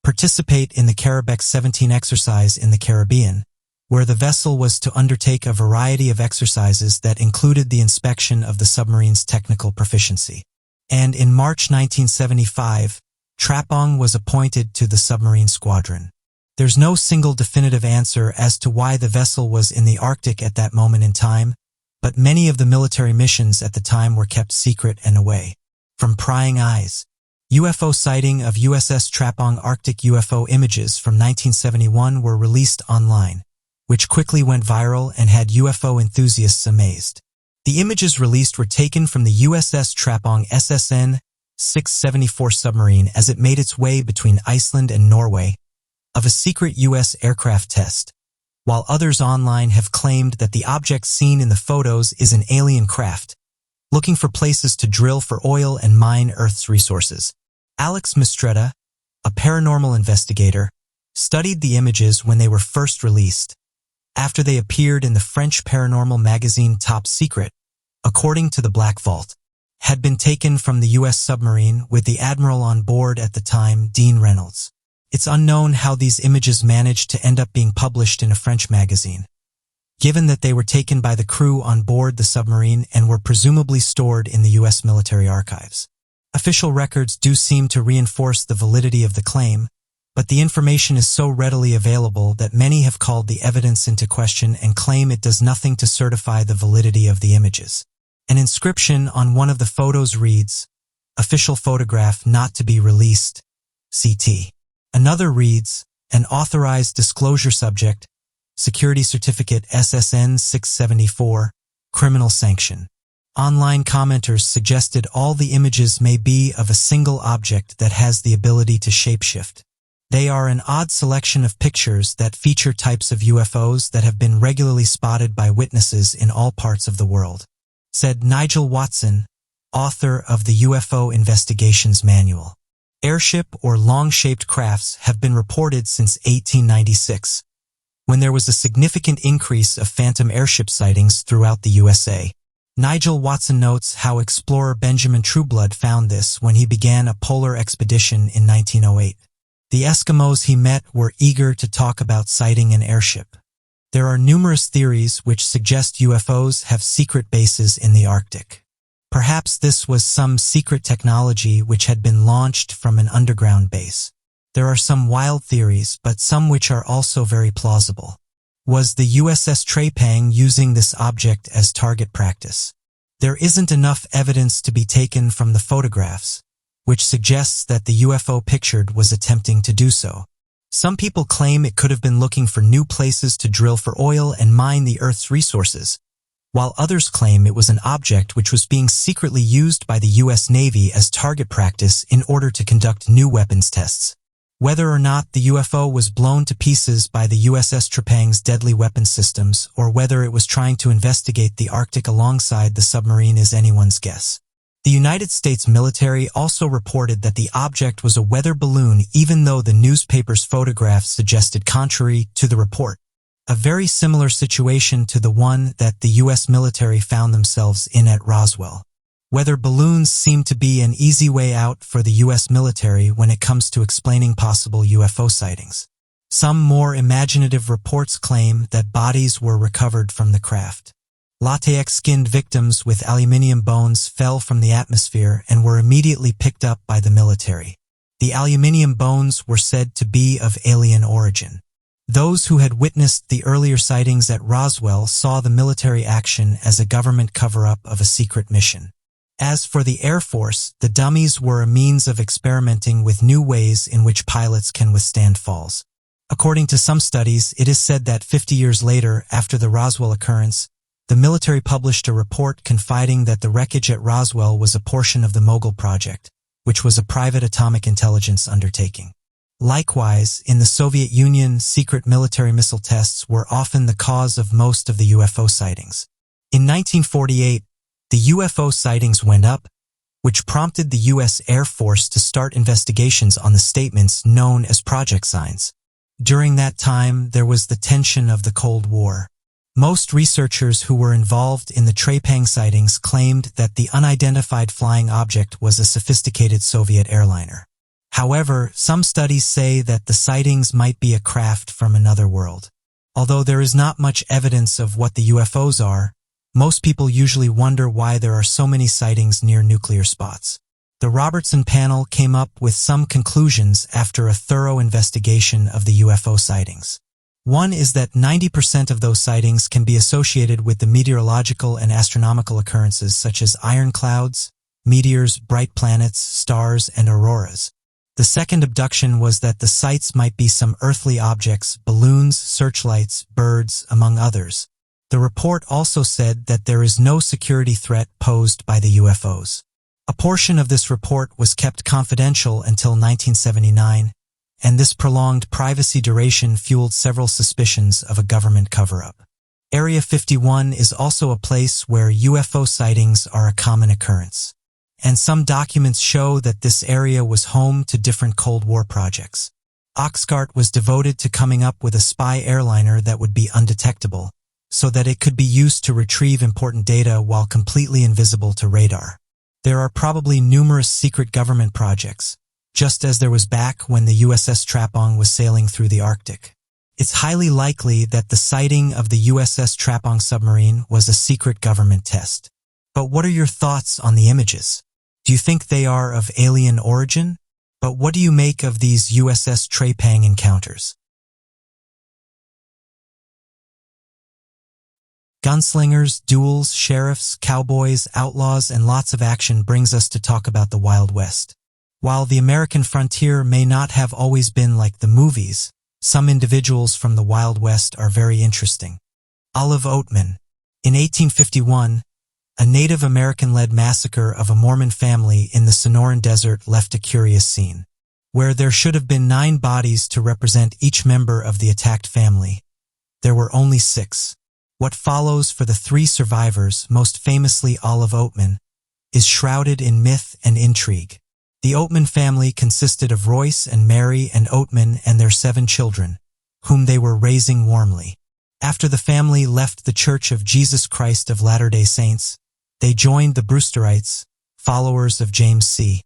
Participate in the Carabex 17 exercise in the Caribbean, where the vessel was to undertake a variety of exercises that included the inspection of the submarine's technical proficiency. And in March 1975, Trapong was appointed to the submarine squadron. There's no single definitive answer as to why the vessel was in the Arctic at that moment in time, but many of the military missions at the time were kept secret and away from prying eyes. UFO sighting of USS Trapong. Arctic UFO images from 1971 were released online, which quickly went viral and had UFO enthusiasts amazed. The images released were taken from the USS Trapong SSN 674 submarine as it made its way between Iceland and Norway of a secret U.S. aircraft test, while others online have claimed that the object seen in the photos is an alien craft, looking for places to drill for oil and mine Earth's resources. Alex Mistretta, a paranormal investigator, studied the images when they were first released, after they appeared in the French paranormal magazine Top Secret, according to the Black Vault, had been taken from the U.S. submarine with the admiral on board at the time, Dean Reynolds. It's unknown how these images managed to end up being published in a French magazine, given that they were taken by the crew on board the submarine and were presumably stored in the U.S. military archives. Official records do seem to reinforce the validity of the claim, but the information is so readily available that many have called the evidence into question and claim it does nothing to certify the validity of the images. An inscription on one of the photos reads, "Official photograph not to be released, CT." Another reads, "An authorized disclosure subject, Security Certificate SSN 674, criminal sanction." Online commenters suggested all the images may be of a single object that has the ability to shapeshift. They are an odd selection of pictures that feature types of UFOs that have been regularly spotted by witnesses in all parts of the world, said Nigel Watson, author of the UFO Investigations Manual. Airship or long-shaped crafts have been reported since 1896, when there was a significant increase of phantom airship sightings throughout the USA. Nigel Watson notes how explorer Benjamin Trueblood found this when he began a polar expedition in 1908. The Eskimos he met were eager to talk about sighting an airship. There are numerous theories which suggest UFOs have secret bases in the Arctic. Perhaps this was some secret technology which had been launched from an underground base. There are some wild theories, but some which are also very plausible. Was the USS Trepang using this object as target practice? There isn't enough evidence to be taken from the photographs, which suggests that the UFO pictured was attempting to do so. Some people claim it could have been looking for new places to drill for oil and mine the Earth's resources, while others claim it was an object which was being secretly used by the U.S. Navy as target practice in order to conduct new weapons tests. Whether or not the UFO was blown to pieces by the USS Trepang's deadly weapon systems, or whether it was trying to investigate the Arctic alongside the submarine, is anyone's guess. The United States military also reported that the object was a weather balloon, even though the newspaper's photographs suggested contrary to the report. A very similar situation to the one that the U.S. military found themselves in at Roswell. Weather balloons seem to be an easy way out for the U.S. military when it comes to explaining possible UFO sightings. Some more imaginative reports claim that bodies were recovered from the craft. Latex-skinned victims with aluminium bones fell from the atmosphere and were immediately picked up by the military. The aluminium bones were said to be of alien origin. Those who had witnessed the earlier sightings at Roswell saw the military action as a government cover-up of a secret mission. As for the Air Force, the dummies were a means of experimenting with new ways in which pilots can withstand falls. According to some studies, it is said that 50 years later, after the Roswell occurrence, the military published a report confiding that the wreckage at Roswell was a portion of the Mogul Project, which was a private atomic intelligence undertaking. Likewise, in the Soviet Union, secret military missile tests were often the cause of most of the UFO sightings. In 1948, the UFO sightings went up, which prompted the U.S. Air Force to start investigations on the statements known as project signs. During that time, there was the tension of the Cold War. Most researchers who were involved in the Trepang sightings claimed that the unidentified flying object was a sophisticated Soviet airliner. However, some studies say that the sightings might be a craft from another world. Although there is not much evidence of what the UFOs are, most people usually wonder why there are so many sightings near nuclear spots. The Robertson panel came up with some conclusions after a thorough investigation of the UFO sightings. One is that 90% of those sightings can be associated with the meteorological and astronomical occurrences such as iron clouds, meteors, bright planets, stars, and auroras. The second abduction was that the sights might be some earthly objects, balloons, searchlights, birds, among others. The report also said that there is no security threat posed by the UFOs. A portion of this report was kept confidential until 1979, and this prolonged privacy duration fueled several suspicions of a government cover-up. Area 51 is also a place where UFO sightings are a common occurrence, and some documents show that this area was home to different Cold War projects. Oxcart was devoted to coming up with a spy airliner that would be undetectable, so that it could be used to retrieve important data while completely invisible to radar. There are probably numerous secret government projects, just as there was back when the USS Trapong was sailing through the Arctic. It's highly likely that the sighting of the USS Trapong submarine was a secret government test. But what are your thoughts on the images? Do you think they are of alien origin? But what do you make of these USS Trapong encounters? Gunslingers, duels, sheriffs, cowboys, outlaws, and lots of action brings us to talk about the Wild West. While the American frontier may not have always been like the movies, some individuals from the Wild West are very interesting. Olive Oatman. In 1851, a Native American-led massacre of a Mormon family in the Sonoran Desert left a curious scene. Where there should have been 9 bodies to represent each member of the attacked family, there were only 6. What follows for the 3 survivors, most famously Olive Oatman, is shrouded in myth and intrigue. The Oatman family consisted of Royce and Mary and Oatman and their 7 children, whom they were raising warmly. After the family left the Church of Jesus Christ of Latter-day Saints, they joined the Brewsterites, followers of James C.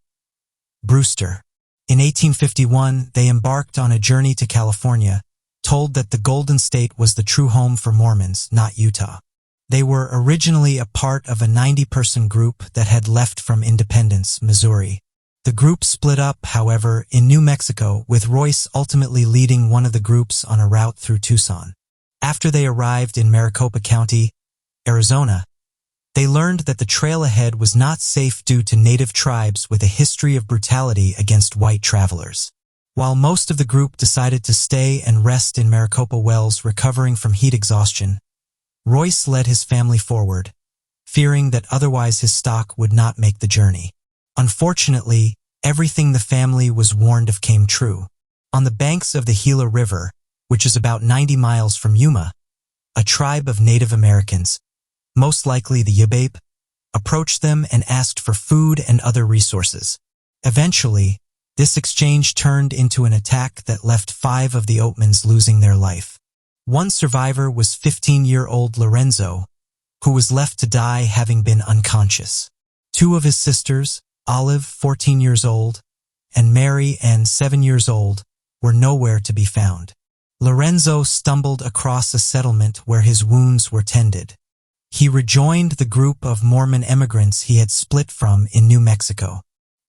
Brewster. In 1851, they embarked on a journey to California, told that the Golden State was the true home for Mormons, not Utah. They were originally a part of a 90-person group that had left from Independence, Missouri. The group split up, however, in New Mexico, with Royce ultimately leading one of the groups on a route through Tucson. After they arrived in Maricopa County, Arizona, they learned that the trail ahead was not safe due to native tribes with a history of brutality against white travelers. While most of the group decided to stay and rest in Maricopa Wells recovering from heat exhaustion, Royce led his family forward, fearing that otherwise his stock would not make the journey. Unfortunately, everything the family was warned of came true. On the banks of the Gila River, which is about 90 miles from Yuma, a tribe of Native Americans, most likely the Yabape, approached them and asked for food and other resources. Eventually, this exchange turned into an attack that left 5 of the Oatmans losing their life. One survivor was 15-year-old Lorenzo, who was left to die having been unconscious. 2 of his sisters, Olive, 14 years old, and Mary, 7 years old, were nowhere to be found. Lorenzo stumbled across a settlement where his wounds were tended. He rejoined the group of Mormon immigrants he had split from in New Mexico.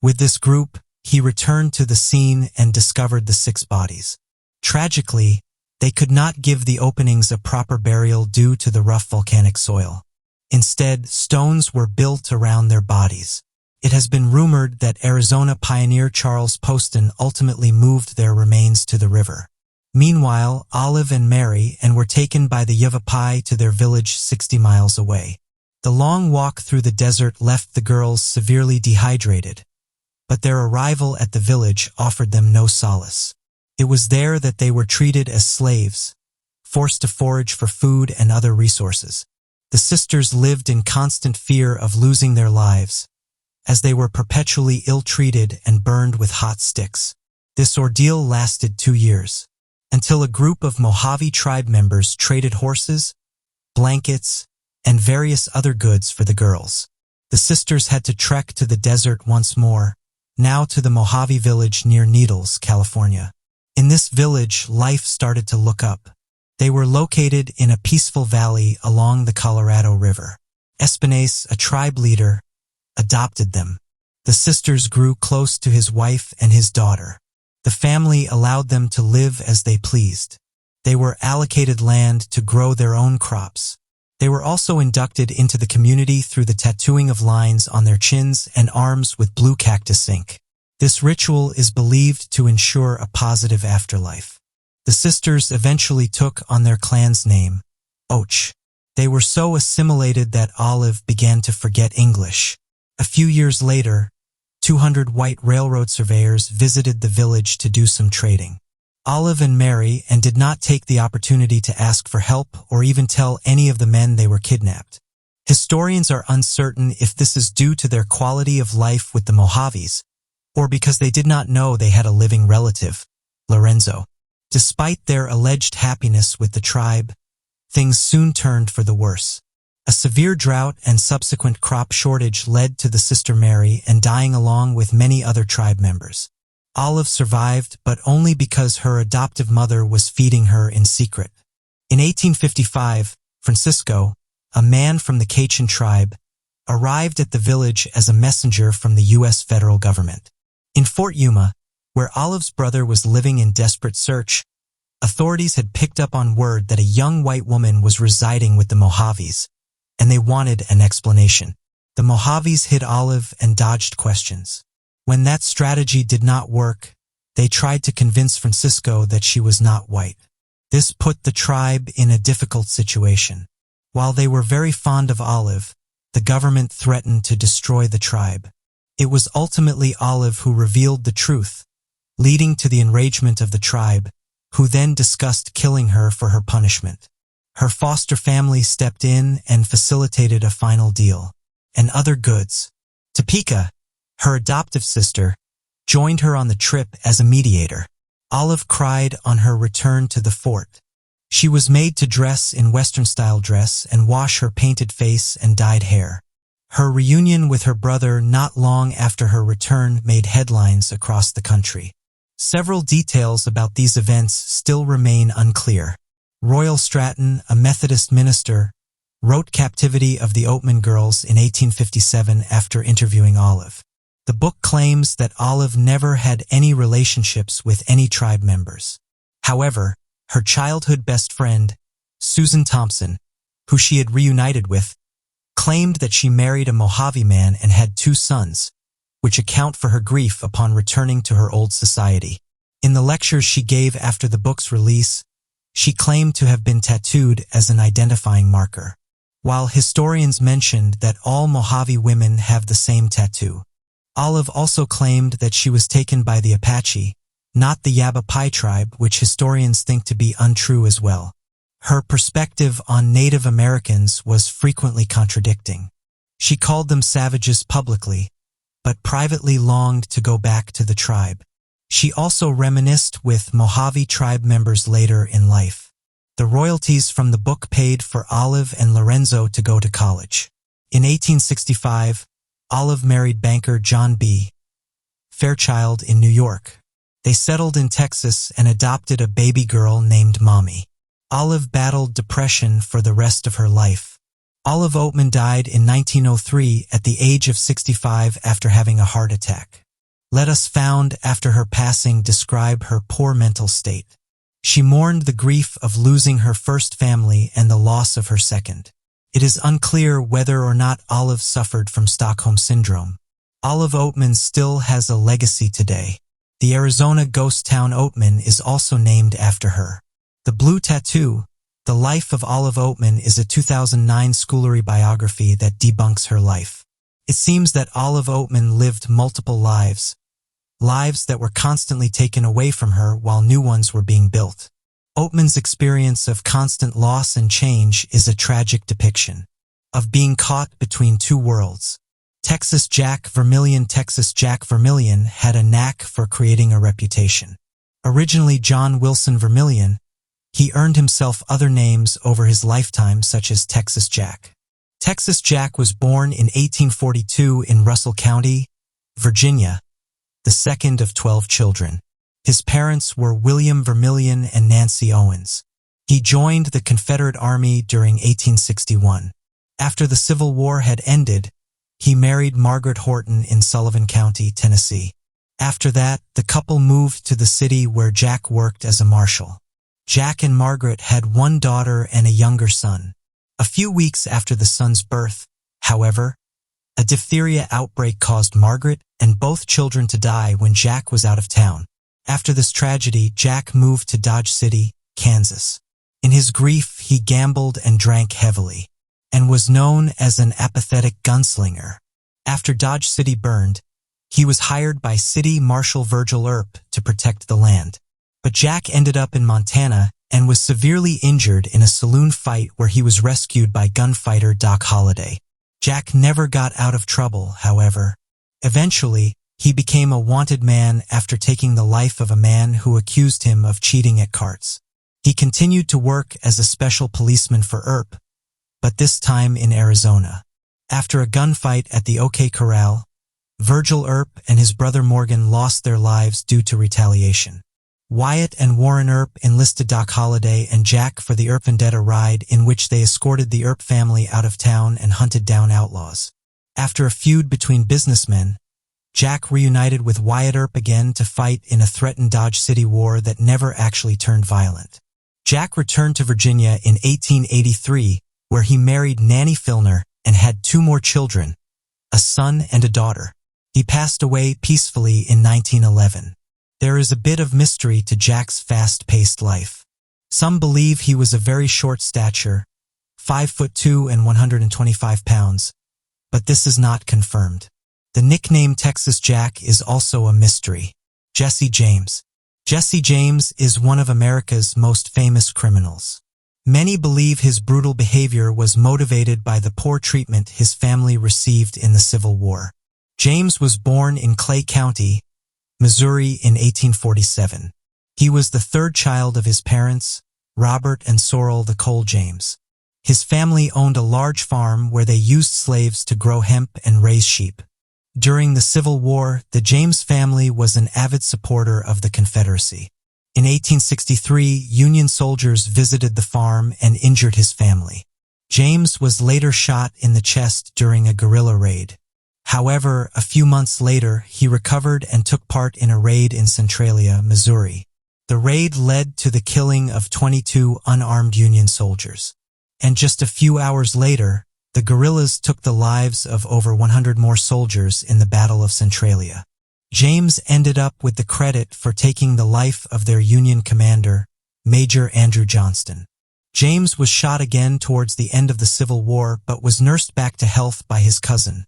With this group, he returned to the scene and discovered the 6 bodies. Tragically, they could not give the openings a proper burial due to the rough volcanic soil. Instead, stones were built around their bodies. It has been rumored that Arizona pioneer Charles Poston ultimately moved their remains to the river. Meanwhile, Olive and Mary were taken by the Yavapai to their village 60 miles away. The long walk through the desert left the girls severely dehydrated, but their arrival at the village offered them no solace. It was there that they were treated as slaves, forced to forage for food and other resources. The sisters lived in constant fear of losing their lives, as they were perpetually ill-treated and burned with hot sticks. This ordeal lasted 2 years, until a group of Mojave tribe members traded horses, blankets, and various other goods for the girls. The sisters had to trek to the desert once more, now to the Mojave village near Needles, California. In this village, life started to look up. They were located in a peaceful valley along the Colorado River. Espinace, a tribe leader, adopted them. The sisters grew close to his wife and his daughter. The family allowed them to live as they pleased. They were allocated land to grow their own crops. They were also inducted into the community through the tattooing of lines on their chins and arms with blue cactus ink. This ritual is believed to ensure a positive afterlife. The sisters eventually took on their clan's name, Och. They were so assimilated that Olive began to forget English. A few years later, 200 white railroad surveyors visited the village to do some trading. Olive and Mary did not take the opportunity to ask for help or even tell any of the men they were kidnapped. Historians are uncertain if this is due to their quality of life with the Mojaves, or because they did not know they had a living relative. Lorenzo. Despite their alleged happiness with the tribe, things soon turned for the worse. A severe drought and subsequent crop shortage led to the sister Mary and dying along with many other tribe members. Olive survived, but only because her adoptive mother was feeding her in secret. In 1855, Francisco, a man from the Quechan tribe, arrived at the village as a messenger from the U.S. federal government. In Fort Yuma, where Olive's brother was living in desperate search, authorities had picked up on word that a young white woman was residing with the Mojaves, and they wanted an explanation. The Mojaves hid Olive and dodged questions. When that strategy did not work, they tried to convince Francisco that she was not white. This put the tribe in a difficult situation. While they were very fond of Olive, the government threatened to destroy the tribe. It was ultimately Olive who revealed the truth, leading to the enragement of the tribe, who then discussed killing her for her punishment. Her foster family stepped in and facilitated a final deal, and other goods. Topeka, her adoptive sister, joined her on the trip as a mediator. Olive cried on her return to the fort. She was made to dress in Western-style dress and wash her painted face and dyed hair. Her reunion with her brother not long after her return made headlines across the country. Several details about these events still remain unclear. Royal Stratton, a Methodist minister, wrote Captivity of the Oatman Girls in 1857 after interviewing Olive. The book claims that Olive never had any relationships with any tribe members. However, her childhood best friend, Susan Thompson, who she had reunited with, claimed that she married a Mojave man and had 2 sons, which account for her grief upon returning to her old society. In the lectures she gave after the book's release, she claimed to have been tattooed as an identifying marker. While historians mentioned that all Mojave women have the same tattoo, Olive also claimed that she was taken by the Apache, not the Yavapai tribe, which historians think to be untrue as well. Her perspective on Native Americans was frequently contradicting. She called them savages publicly, but privately longed to go back to the tribe. She also reminisced with Mojave tribe members later in life. The royalties from the book paid for Olive and Lorenzo to go to college. In 1865, Olive married banker John B. Fairchild in New York. They settled in Texas and adopted a baby girl named Mommy. Olive battled depression for the rest of her life. Olive Oatman died in 1903 at the age of 65 after having a heart attack. Letters found after her passing describe her poor mental state. She mourned the grief of losing her first family and the loss of her second. It is unclear whether or not Olive suffered from Stockholm Syndrome. Olive Oatman still has a legacy today. The Arizona ghost town Oatman is also named after her. The Blue Tattoo, The Life of Olive Oatman, is a 2009 schoolery biography that debunks her life. It seems that Olive Oatman lived multiple lives that were constantly taken away from her while new ones were being built. Oatman's experience of constant loss and change is a tragic depiction of being caught between 2 worlds. Texas Jack Vermillion had a knack for creating a reputation. Originally John Wilson Vermillion, he earned himself other names over his lifetime, such as Texas Jack. Texas Jack was born in 1842 in Russell County, Virginia, the second of 12 children. His parents were William Vermillion and Nancy Owens. He joined the Confederate Army during 1861. After the Civil War had ended, he married Margaret Horton in Sullivan County, Tennessee. After that, the couple moved to the city where Jack worked as a marshal. Jack and Margaret had 1 daughter and a younger son. A few weeks after the son's birth, however, a diphtheria outbreak caused Margaret and both children to die when Jack was out of town. After this tragedy, Jack moved to Dodge City, Kansas. In his grief, he gambled and drank heavily, and was known as an apathetic gunslinger. After Dodge City burned, he was hired by City Marshal Virgil Earp to protect the land. But Jack ended up in Montana and was severely injured in a saloon fight where he was rescued by gunfighter Doc Holliday. Jack never got out of trouble, however. Eventually, He became a wanted man after taking the life of a man who accused him of cheating at cards. He continued to work as a special policeman for Earp, but this time in Arizona. After a gunfight at the OK Corral, Virgil Earp and his brother Morgan lost their lives due to retaliation. Wyatt and Warren Earp enlisted Doc Holliday and Jack for the Earp Vendetta ride, in which they escorted the Earp family out of town and hunted down outlaws. After a feud between businessmen, Jack reunited with Wyatt Earp again to fight in a threatened Dodge City war that never actually turned violent. Jack returned to Virginia in 1883, where he married Nanny Filner and had 2 more children, a son and a daughter. He passed away peacefully in 1911. There is a bit of mystery to Jack's fast-paced life. Some believe he was a very short stature, 5'2" and 125 pounds, but this is not confirmed. The nickname Texas Jack is also a mystery. Jesse James. Jesse James is one of America's most famous criminals. Many believe his brutal behavior was motivated by the poor treatment his family received in the Civil War. James was born in Clay County, Missouri in 1847. He was the 3rd child of his parents, Robert and Sorrel the Cole James. His family owned a large farm where they used slaves to grow hemp and raise sheep. During the Civil War, the James family was an avid supporter of the Confederacy. In 1863, Union soldiers visited the farm and injured his family. James was later shot in the chest during a guerrilla raid. However, a few months later, he recovered and took part in a raid in Centralia, Missouri. The raid led to the killing of 22 unarmed Union soldiers. And just a few hours later, the guerrillas took the lives of over 100 more soldiers in the Battle of Centralia. James ended up with the credit for taking the life of their Union commander, Major Andrew Johnston. James was shot again towards the end of the Civil War, but was nursed back to health by his cousin,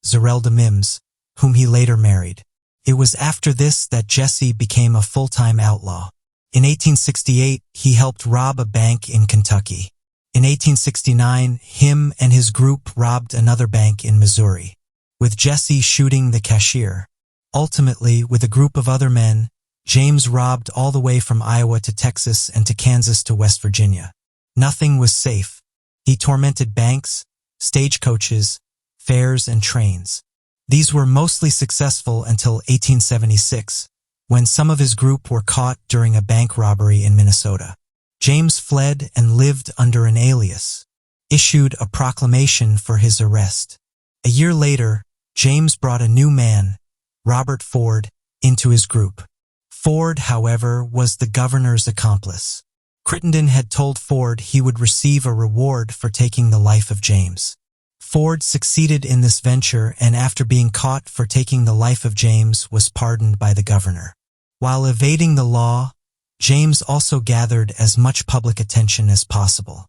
Zerelda Mims, whom he later married. It was after this that Jesse became a full-time outlaw. In 1868, he helped rob a bank in Kentucky. In 1869, him and his group robbed another bank in Missouri, with Jesse shooting the cashier. Ultimately, with a group of other men, James robbed all the way from Iowa to Texas and to Kansas to West Virginia. Nothing was safe. He tormented banks, stagecoaches, fairs, and trains. These were mostly successful until 1876, when some of his group were caught during a bank robbery in Minnesota. James fled and lived under an alias, issued a proclamation for his arrest. A year later, James brought a new man, Robert Ford, into his group. Ford, however, was the governor's accomplice. Crittenden had told Ford he would receive a reward for taking the life of James. Ford succeeded in this venture, and after being caught for taking the life of James, was pardoned by the governor. While evading the law, James also gathered as much public attention as possible.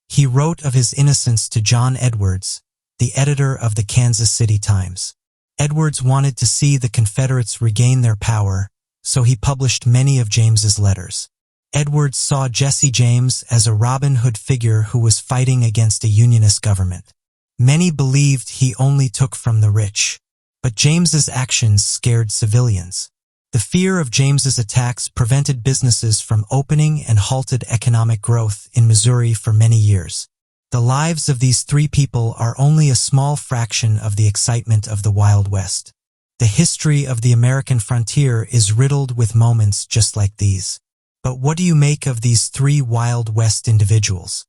He wrote of his innocence to John Edwards, the editor of the Kansas City Times. Edwards wanted to see the Confederates regain their power, so he published many of James's letters. Edwards saw Jesse James as a Robin Hood figure who was fighting against a Unionist government. Many believed he only took from the rich, but James's actions scared civilians. The fear of James's attacks prevented businesses from opening and halted economic growth in Missouri for many years. The lives of these 3 people are only a small fraction of the excitement of the Wild West. The history of the American frontier is riddled with moments just like these. But what do you make of these 3 Wild West individuals?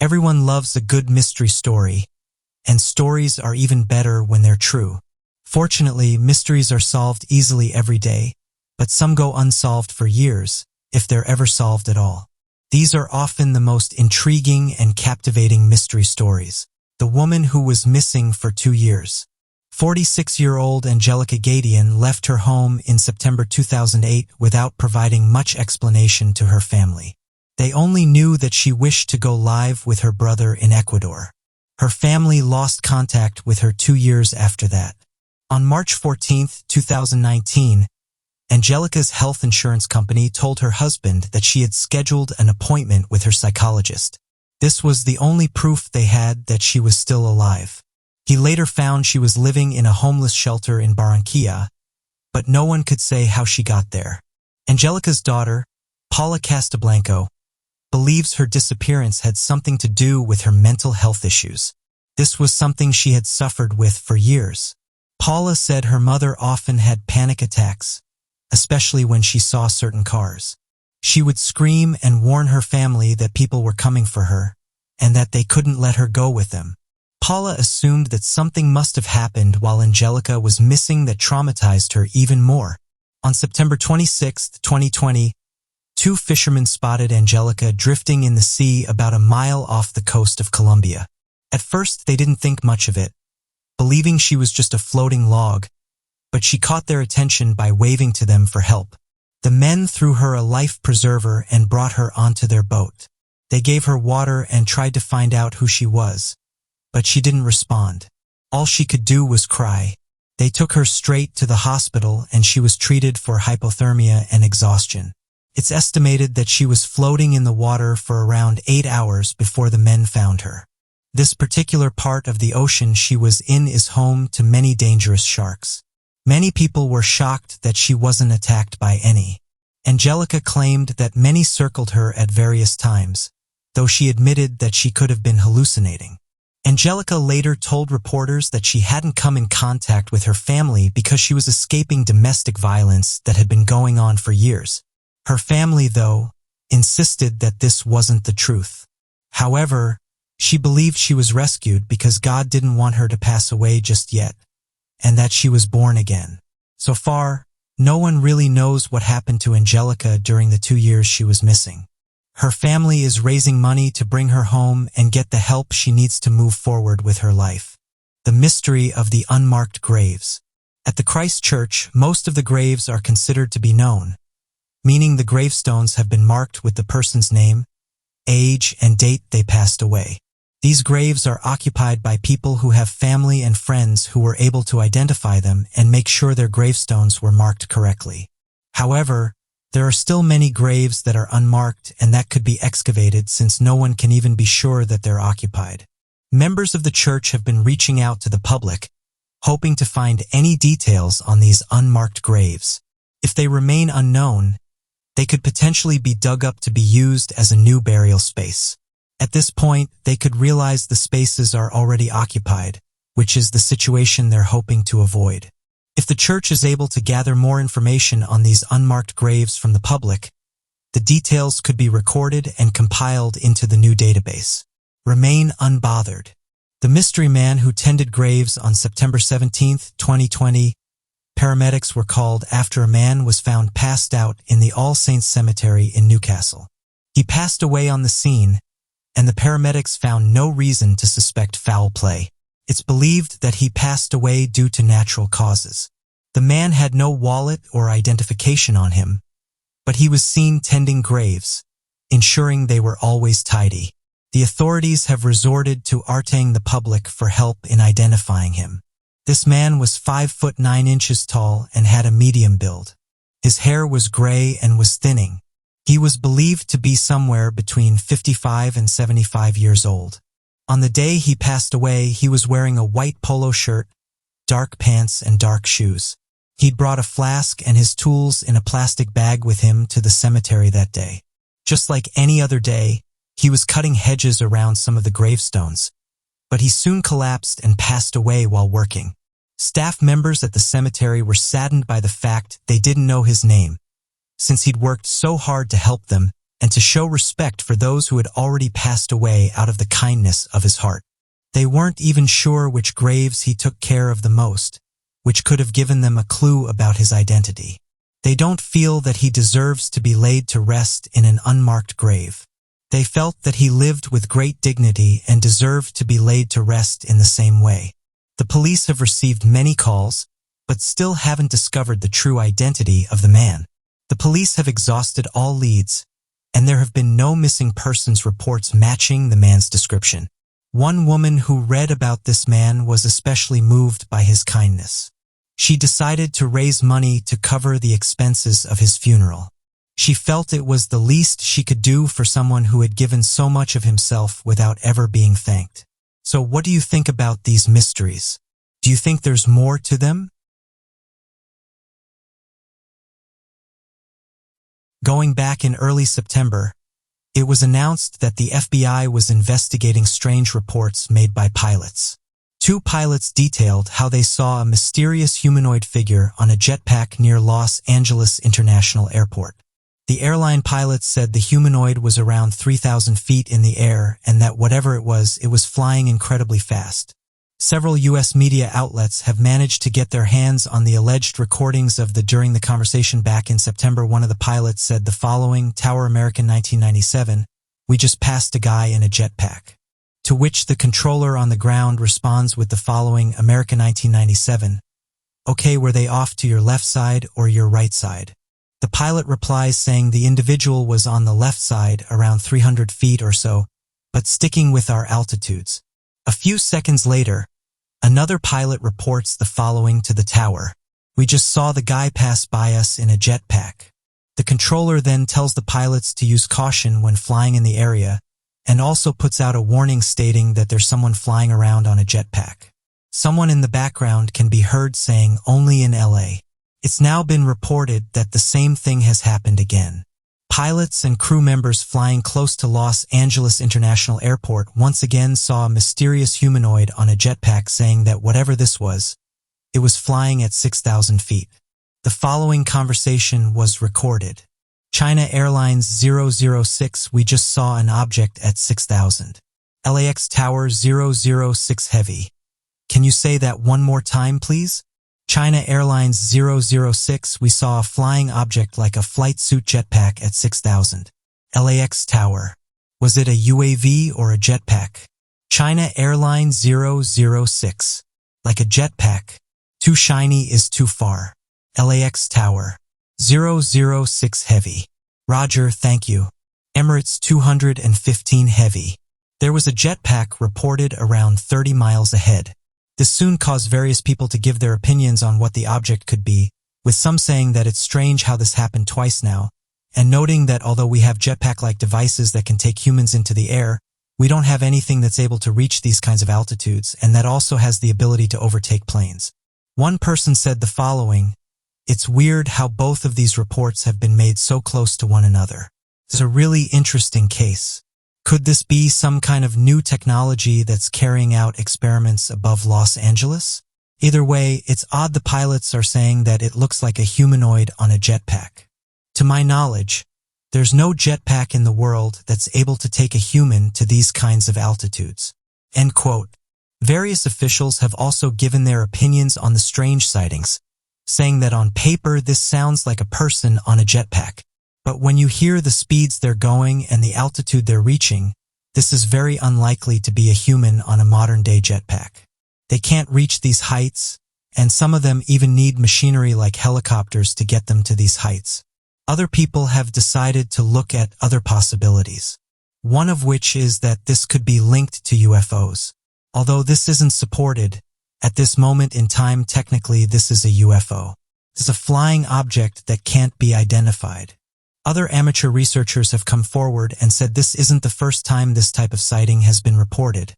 Everyone loves a good mystery story, and stories are even better when they're true. Fortunately, mysteries are solved easily every day, but some go unsolved for years, if they're ever solved at all. These are often the most intriguing and captivating mystery stories. The woman who was missing for 2 years. 46-year-old Angelica Gadian left her home in September 2008 without providing much explanation to her family. They only knew that she wished to go live with her brother in Ecuador. Her family lost contact with her 2 years after that. On March 14, 2019, Angelica's health insurance company told her husband that she had scheduled an appointment with her psychologist. This was the only proof they had that she was still alive. He later found she was living in a homeless shelter in Barranquilla, but no one could say how she got there. Angelica's daughter, Paula Castablanco, believes her disappearance had something to do with her mental health issues. This was something she had suffered with for years. Paula said her mother often had panic attacks, especially when she saw certain cars. She would scream and warn her family that people were coming for her, and that they couldn't let her go with them. Paula assumed that something must have happened while Angelica was missing that traumatized her even more. On September 26, 2020, two fishermen spotted Angelica drifting in the sea about a mile off the coast of Colombia. At first, they didn't think much of it, believing she was just a floating log, but she caught their attention by waving to them for help. The men threw her a life preserver and brought her onto their boat. They gave her water and tried to find out who she was, but she didn't respond. All she could do was cry. They took her straight to the hospital and she was treated for hypothermia and exhaustion. It's estimated that she was floating in the water for around 8 hours before the men found her. This particular part of the ocean she was in is home to many dangerous sharks. Many people were shocked that she wasn't attacked by any. Angelica claimed that many circled her at various times, though she admitted that she could have been hallucinating. Angelica later told reporters that she hadn't come in contact with her family because she was escaping domestic violence that had been going on for years. Her family, though, insisted that this wasn't the truth. However, she believed she was rescued because God didn't want her to pass away just yet, and that she was born again. So far, no one really knows what happened to Angelica during the 2 years she was missing. Her family is raising money to bring her home and get the help she needs to move forward with her life. The mystery of the unmarked graves. At the Christ Church, most of the graves are considered to be known, meaning the gravestones have been marked with the person's name, age, and date they passed away. These graves are occupied by people who have family and friends who were able to identify them and make sure their gravestones were marked correctly. However, there are still many graves that are unmarked and that could be excavated since no one can even be sure that they're occupied. Members of the church have been reaching out to the public, hoping to find any details on these unmarked graves. If they remain unknown, they could potentially be dug up to be used as a new burial space. At this point, they could realize the spaces are already occupied, which is the situation they're hoping to avoid. If the church is able to gather more information on these unmarked graves from the public, the details could be recorded and compiled into the new database. Remain unbothered. The mystery man who tended graves on September 17, 2020, paramedics were called after a man was found passed out in the All Saints Cemetery in Newcastle. He passed away on the scene, and the paramedics found no reason to suspect foul play. It's believed that he passed away due to natural causes. The man had no wallet or identification on him, but he was seen tending graves, ensuring they were always tidy. The authorities have resorted to alerting the public for help in identifying him. This man was 5 foot 9 inches tall and had a medium build. His hair was gray and was thinning. He was believed to be somewhere between 55 and 75 years old. On the day he passed away, he was wearing a white polo shirt, dark pants, and dark shoes. He'd brought a flask and his tools in a plastic bag with him to the cemetery that day. Just like any other day, he was cutting hedges around some of the gravestones, but he soon collapsed and passed away while working. Staff members at the cemetery were saddened by the fact they didn't know his name, since he'd worked so hard to help them and to show respect for those who had already passed away out of the kindness of his heart. They weren't even sure which graves he took care of the most, which could have given them a clue about his identity. They don't feel that he deserves to be laid to rest in an unmarked grave. They felt that he lived with great dignity and deserved to be laid to rest in the same way. The police have received many calls, but still haven't discovered the true identity of the man. The police have exhausted all leads, and there have been no missing persons reports matching the man's description. One woman who read about this man was especially moved by his kindness. She decided to raise money to cover the expenses of his funeral. She felt it was the least she could do for someone who had given so much of himself without ever being thanked. So what do you think about these mysteries? Do you think there's more to them? Going back in early September, it was announced that the FBI was investigating strange reports made by pilots. Two pilots detailed how they saw a mysterious humanoid figure on a jetpack near Los Angeles International Airport. The airline pilots said the humanoid was around 3,000 feet in the air and that whatever it was flying incredibly fast. Several U.S. media outlets have managed to get their hands on the alleged recordings of during the conversation back in September. One of the pilots said the following: Tower American 1997, "We just passed a guy in a jetpack." To which the controller on the ground responds with the following: American 1997, "Okay, were they off to your left side or your right side?" The pilot replies saying the individual was on the left side, around 300 feet or so, but sticking with our altitudes. A few seconds later, another pilot reports the following to the tower: "We just saw the guy pass by us in a jetpack." The controller then tells the pilots to use caution when flying in the area, and also puts out a warning stating that there's someone flying around on a jetpack. Someone in the background can be heard saying, "Only in LA." It's now been reported that the same thing has happened again. Pilots and crew members flying close to Los Angeles International Airport once again saw a mysterious humanoid on a jetpack, saying that whatever this was, it was flying at 6,000 feet. The following conversation was recorded. China Airlines 006, "We just saw an object at 6,000. LAX Tower 006 Heavy. Can you say that one more time, please? China Airlines 006, "We saw a flying object like a flight suit jetpack at 6,000. LAX Tower. Was it a UAV or a jetpack?" China Airlines 006. "Like a jetpack. Too shiny is too far. LAX Tower. 006 Heavy. Roger, thank you. Emirates 215 Heavy. There was a jetpack reported around 30 miles ahead. This soon caused various people to give their opinions on what the object could be, with some saying that it's strange how this happened twice now, and noting that although we have jetpack-like devices that can take humans into the air, we don't have anything that's able to reach these kinds of altitudes, and that also has the ability to overtake planes. One person said the following: "It's weird how both of these reports have been made so close to one another. It's a really interesting case. Could this be some kind of new technology that's carrying out experiments above Los Angeles? Either way, it's odd the pilots are saying that it looks like a humanoid on a jetpack. To my knowledge, there's no jetpack in the world that's able to take a human to these kinds of altitudes." End quote. Various officials have also given their opinions on the strange sightings, saying that on paper this sounds like a person on a jetpack. But when you hear the speeds they're going and the altitude they're reaching, this is very unlikely to be a human on a modern-day jetpack. They can't reach these heights, and some of them even need machinery like helicopters to get them to these heights. Other people have decided to look at other possibilities, one of which is that this could be linked to UFOs. Although this isn't supported, at this moment in time technically this is a UFO. It's a flying object that can't be identified. Other amateur researchers have come forward and said this isn't the first time this type of sighting has been reported,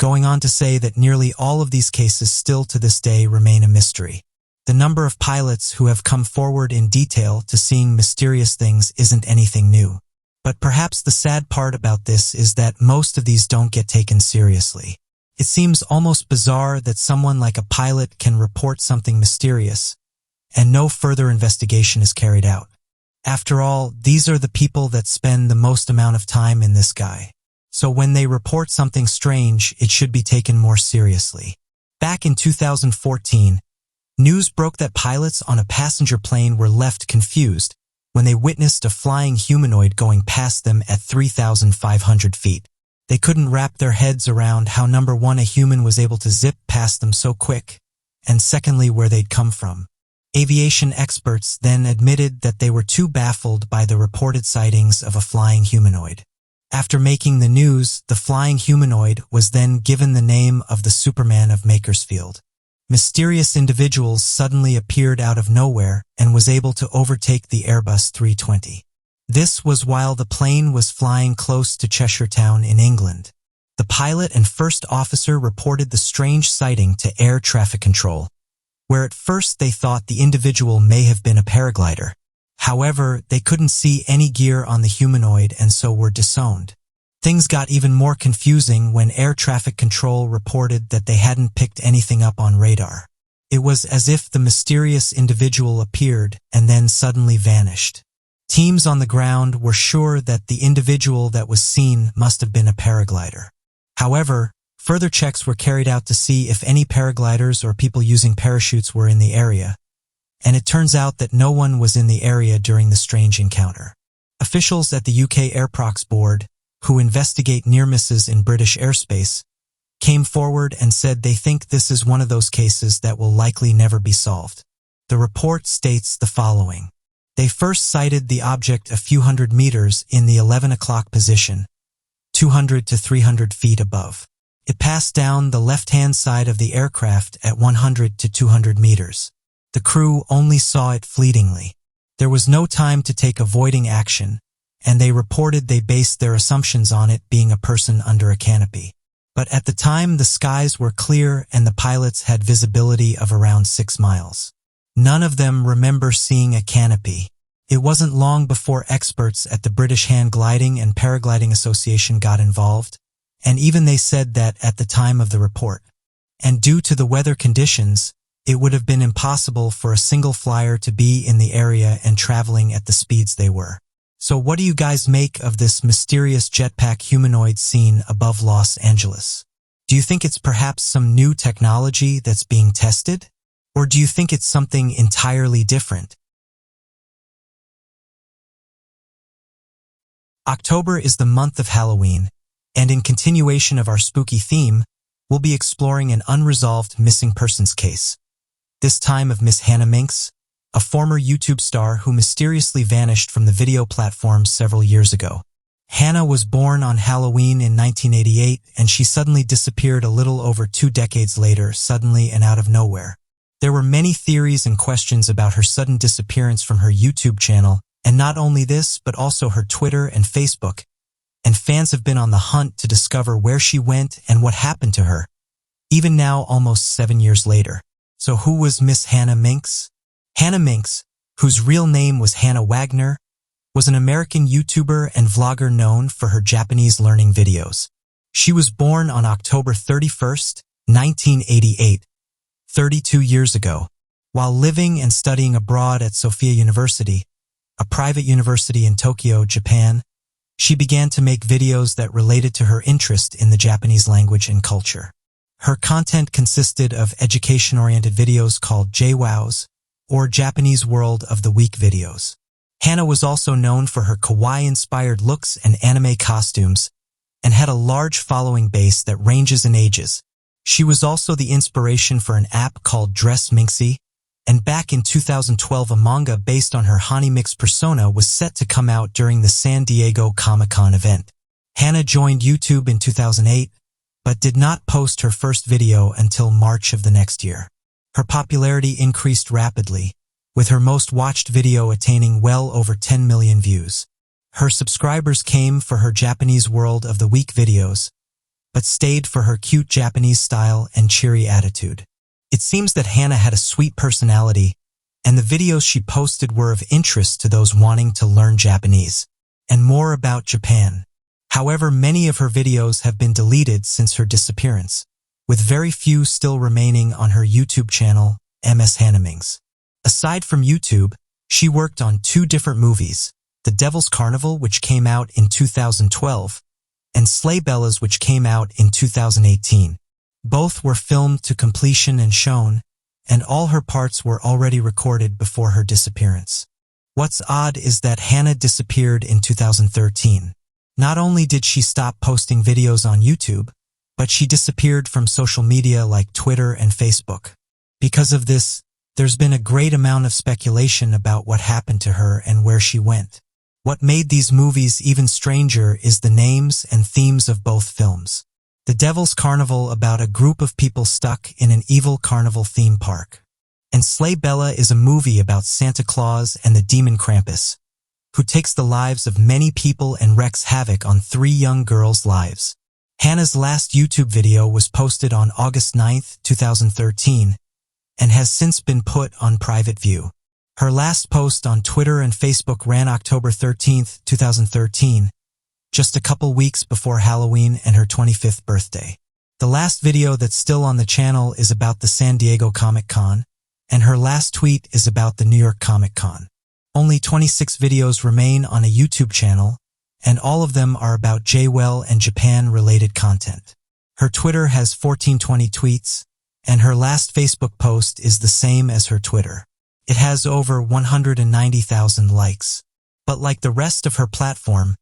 going on to say that nearly all of these cases still to this day remain a mystery. The number of pilots who have come forward in detail to seeing mysterious things isn't anything new. But perhaps the sad part about this is that most of these don't get taken seriously. It seems almost bizarre that someone like a pilot can report something mysterious, and no further investigation is carried out. After all, these are the people that spend the most amount of time in the sky. So when they report something strange, it should be taken more seriously. Back in 2014, news broke that pilots on a passenger plane were left confused when they witnessed a flying humanoid going past them at 3,500 feet. They couldn't wrap their heads around how, number one, a human was able to zip past them so quick, and secondly, where they'd come from. Aviation experts then admitted that they were too baffled by the reported sightings of a flying humanoid. After making the news, the flying humanoid was then given the name of the Superman of Makersfield. Mysterious individuals suddenly appeared out of nowhere and was able to overtake the Airbus 320. This was while the plane was flying close to Cheshire Town in England. The pilot and first officer reported the strange sighting to air traffic control, where at first they thought the individual may have been a paraglider. However, they couldn't see any gear on the humanoid and so were disowned. Things got even more confusing when air traffic control reported that they hadn't picked anything up on radar. It was as if the mysterious individual appeared and then suddenly vanished. Teams on the ground were sure that the individual that was seen must have been a paraglider. However, further checks were carried out to see if any paragliders or people using parachutes were in the area, and it turns out that no one was in the area during the strange encounter. Officials at the UK Airprox Board, who investigate near misses in British airspace, came forward and said they think this is one of those cases that will likely never be solved. The report states the following. They first sighted the object a few hundred meters in the 11 o'clock position, 200 to 300 feet above. It passed down the left-hand side of the aircraft at 100 to 200 meters. The crew only saw it fleetingly. There was no time to take avoiding action, and they reported they based their assumptions on it being a person under a canopy. But at the time, the skies were clear and the pilots had visibility of around 6 miles. None of them remember seeing a canopy. It wasn't long before experts at the British Hand Gliding and Paragliding Association got involved, and even they said that at the time of the report. And due to the weather conditions, it would have been impossible for a single flyer to be in the area and traveling at the speeds they were. So what do you guys make of this mysterious jetpack humanoid seen above Los Angeles? Do you think it's perhaps some new technology that's being tested? Or do you think it's something entirely different? October is the month of Halloween, and in continuation of our spooky theme, we'll be exploring an unresolved missing persons case. This time of Miss Hannah Minks, a former YouTube star who mysteriously vanished from the video platform several years ago. Hannah was born on Halloween in 1988, and she suddenly disappeared a little over 2 decades later, suddenly and out of nowhere. There were many theories and questions about her sudden disappearance from her YouTube channel, and not only this, but also her Twitter and Facebook, and fans have been on the hunt to discover where she went and what happened to her, even now almost 7 years later. So who was Miss Hannah Minks? Hannah Minks, whose real name was Hannah Wagner, was an American YouTuber and vlogger known for her Japanese learning videos. She was born on October 31st, 1988, 32 years ago. While living and studying abroad at Sophia University, a private university in Tokyo, Japan, she began to make videos that related to her interest in the Japanese language and culture. Her content consisted of education-oriented videos called JWowws, or Japanese World of the Week videos. Hannah was also known for her kawaii-inspired looks and anime costumes, and had a large following base that ranges in ages. She was also the inspiration for an app called Dress Minxie, and back in 2012 a manga based on her Hani Mix persona was set to come out during the San Diego Comic-Con event. Hannah joined YouTube in 2008, but did not post her first video until March of the next year. Her popularity increased rapidly, with her most watched video attaining well over 10 million views. Her subscribers came for her Japanese World of the Week videos, but stayed for her cute Japanese style and cheery attitude. It seems that Hannah had a sweet personality, and the videos she posted were of interest to those wanting to learn Japanese and more about Japan. However, many of her videos have been deleted since her disappearance, with very few still remaining on her YouTube channel, MS Hannah Minks. Aside from YouTube, she worked on 2 different movies, The Devil's Carnival, which came out in 2012, and Sleigh Bellas, which came out in 2018. Both were filmed to completion and shown, and all her parts were already recorded before her disappearance. What's odd is that Hannah disappeared in 2013. Not only did she stop posting videos on YouTube, but she disappeared from social media like Twitter and Facebook. Because of this, there's been a great amount of speculation about what happened to her and where she went. What made these movies even stranger is the names and themes of both films. The Devil's Carnival, about a group of people stuck in an evil carnival theme park. And Sleigh Bella is a movie about Santa Claus and the demon Krampus, who takes the lives of many people and wreaks havoc on 3 young girls' lives. Hannah's last YouTube video was posted on August 9, 2013, and has since been put on private view. Her last post on Twitter and Facebook ran October 13, 2013, just a couple weeks before Halloween and her 25th birthday. The last video that's still on the channel is about the San Diego Comic-Con, and her last tweet is about the New York Comic-Con. Only 26 videos remain on a YouTube channel, and all of them are about J-Well and Japan-related content. Her Twitter has 1420 tweets, and her last Facebook post is the same as her Twitter. It has over 190,000 likes. But like the rest of her platform,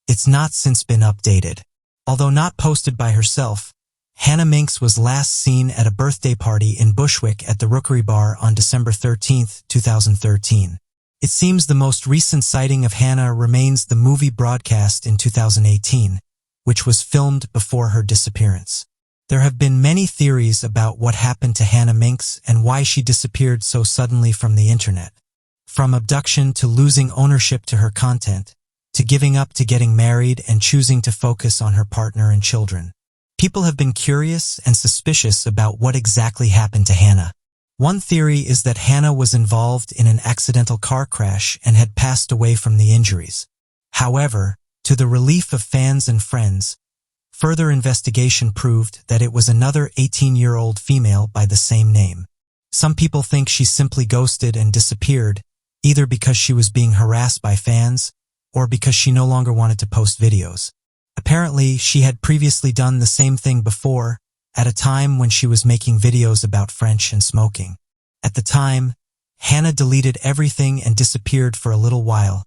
it's not since been updated. Although not posted by herself, Hannah Minx was last seen at a birthday party in Bushwick at the Rookery Bar on December 13, 2013. It seems the most recent sighting of Hannah remains the movie broadcast in 2018, which was filmed before her disappearance. There have been many theories about what happened to Hannah Minx and why she disappeared so suddenly from the internet. From abduction to losing ownership to her content, to giving up to getting married and choosing to focus on her partner and children. People have been curious and suspicious about what exactly happened to Hannah. One theory is that Hannah was involved in an accidental car crash and had passed away from the injuries. However, to the relief of fans and friends, further investigation proved that it was another 18-year-old female by the same name. Some people think she simply ghosted and disappeared, either because she was being harassed by fans or because she no longer wanted to post videos. Apparently, she had previously done the same thing before, at a time when she was making videos about French and smoking. At the time, Hannah deleted everything and disappeared for a little while,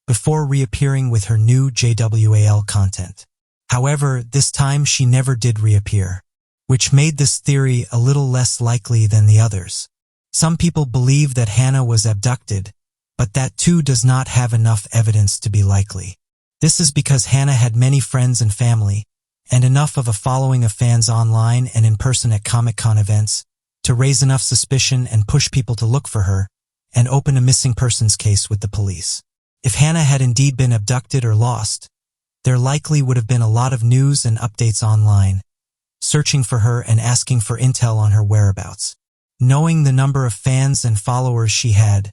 before reappearing with her new JWAL content. However, this time she never did reappear, which made this theory a little less likely than the others. Some people believe that Hannah was abducted, but that too does not have enough evidence to be likely. This is because Hannah had many friends and family, and enough of a following of fans online and in person at Comic-Con events to raise enough suspicion and push people to look for her and open a missing persons case with the police. If Hannah had indeed been abducted or lost, there likely would have been a lot of news and updates online, searching for her and asking for intel on her whereabouts. Knowing the number of fans and followers she had,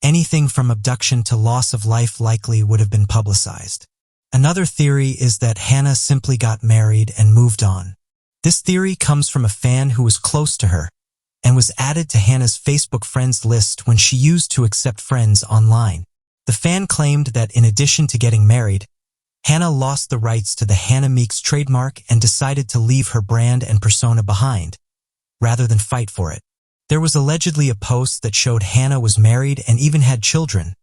anything from abduction to loss of life likely would have been publicized. Another theory is that Hannah simply got married and moved on. This theory comes from a fan who was close to her and was added to Hannah's Facebook friends list when she used to accept friends online. The fan claimed that in addition to getting married, Hannah lost the rights to the Hannah Minx trademark and decided to leave her brand and persona behind, rather than fight for it. There was allegedly a post that showed Hannah was married and even had children,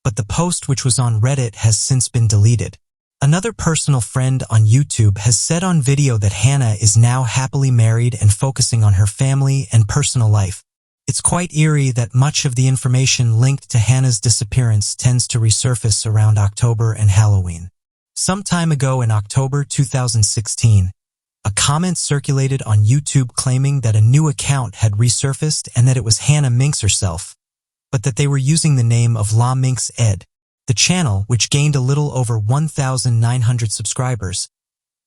but the post, which was on Reddit, has since been deleted. Another personal friend on YouTube has said on video that Hannah is now happily married and focusing on her family and personal life. It's quite eerie that much of the information linked to Hannah's disappearance tends to resurface around October and Halloween. Some time ago in October 2016, a comment circulated on YouTube claiming that a new account had resurfaced and that it was Hannah Minx herself, but that they were using the name of La Minx Ed. The channel, which gained a little over 1,900 subscribers,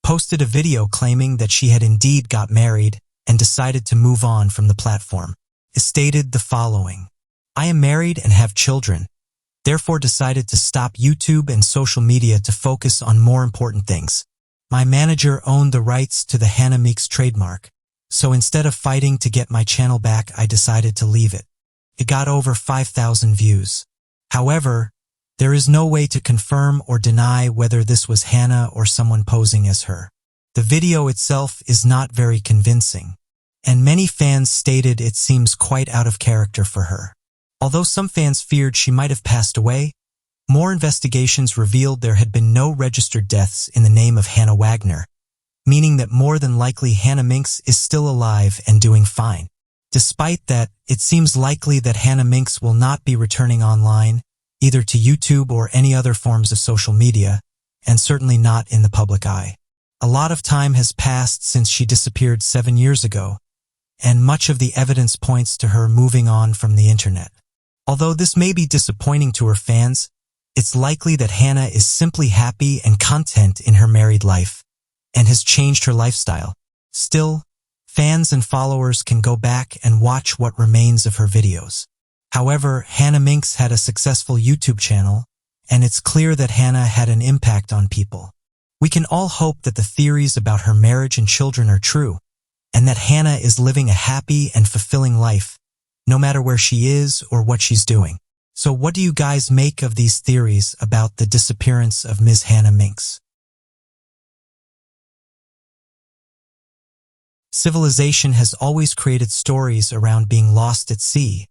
posted a video claiming that she had indeed got married and decided to move on from the platform. It stated the following: "I am married and have children, therefore decided to stop YouTube and social media to focus on more important things. My manager owned the rights to the Hannah Minx trademark, so instead of fighting to get my channel back, I decided to leave it. It got over 5,000 views. However, there is no way to confirm or deny whether this was Hannah or someone posing as her. The video itself is not very convincing, and many fans stated it seems quite out of character for her. Although some fans feared she might have passed away, more investigations revealed there had been no registered deaths in the name of Hannah Wagner, meaning that more than likely Hannah Minx is still alive and doing fine. Despite that, it seems likely that Hannah Minx will not be returning online, either to YouTube or any other forms of social media, and certainly not in the public eye. A lot of time has passed since she disappeared 7 years ago, and much of the evidence points to her moving on from the internet. Although this may be disappointing to her fans, it's likely that Hannah is simply happy and content in her married life, and has changed her lifestyle. Still, fans and followers can go back and watch what remains of her videos. However, Hannah Minks had a successful YouTube channel, and it's clear that Hannah had an impact on people. We can all hope that the theories about her marriage and children are true, and that Hannah is living a happy and fulfilling life, no matter where she is or what she's doing. So what do you guys make of these theories about the disappearance of Ms. Hannah Minks? Civilization has always created stories around being lost at sea,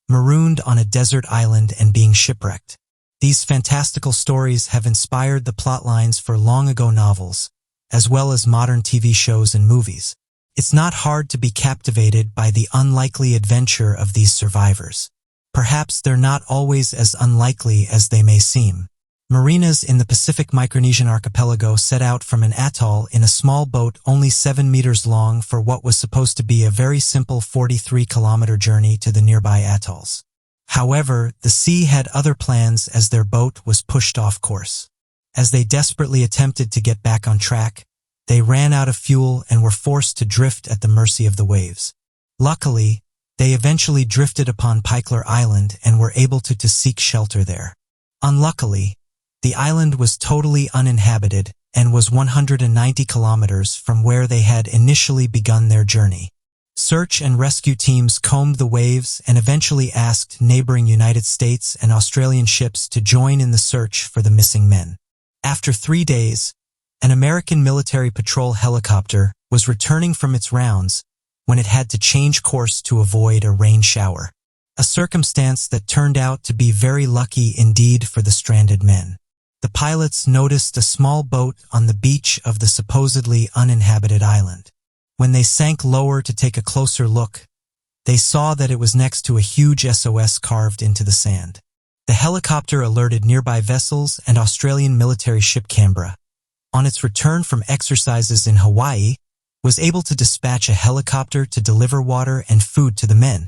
marooned on a desert island, and being shipwrecked. These fantastical stories have inspired the plotlines for long-ago novels, as well as modern TV shows and movies. It's not hard to be captivated by the unlikely adventure of these survivors. Perhaps they're not always as unlikely as they may seem. Marinas in the Pacific Micronesian archipelago set out from an atoll in a small boat only 7 meters long for what was supposed to be a very simple 43-kilometer journey to the nearby atolls. However, the sea had other plans as their boat was pushed off course. As they desperately attempted to get back on track, they ran out of fuel and were forced to drift at the mercy of the waves. Luckily, they eventually drifted upon Pikler Island and were able to seek shelter there. Unluckily, the island was totally uninhabited and was 190 kilometers from where they had initially begun their journey. Search and rescue teams combed the waves and eventually asked neighboring United States and Australian ships to join in the search for the missing men. After 3 days, an American military patrol helicopter was returning from its rounds when it had to change course to avoid a rain shower, a circumstance that turned out to be very lucky indeed for the stranded men. The pilots noticed a small boat on the beach of the supposedly uninhabited island. When they sank lower to take a closer look, they saw that it was next to a huge SOS carved into the sand. The helicopter alerted nearby vessels and Australian military ship Canberra, on its return from exercises in Hawaii, was able to dispatch a helicopter to deliver water and food to the men,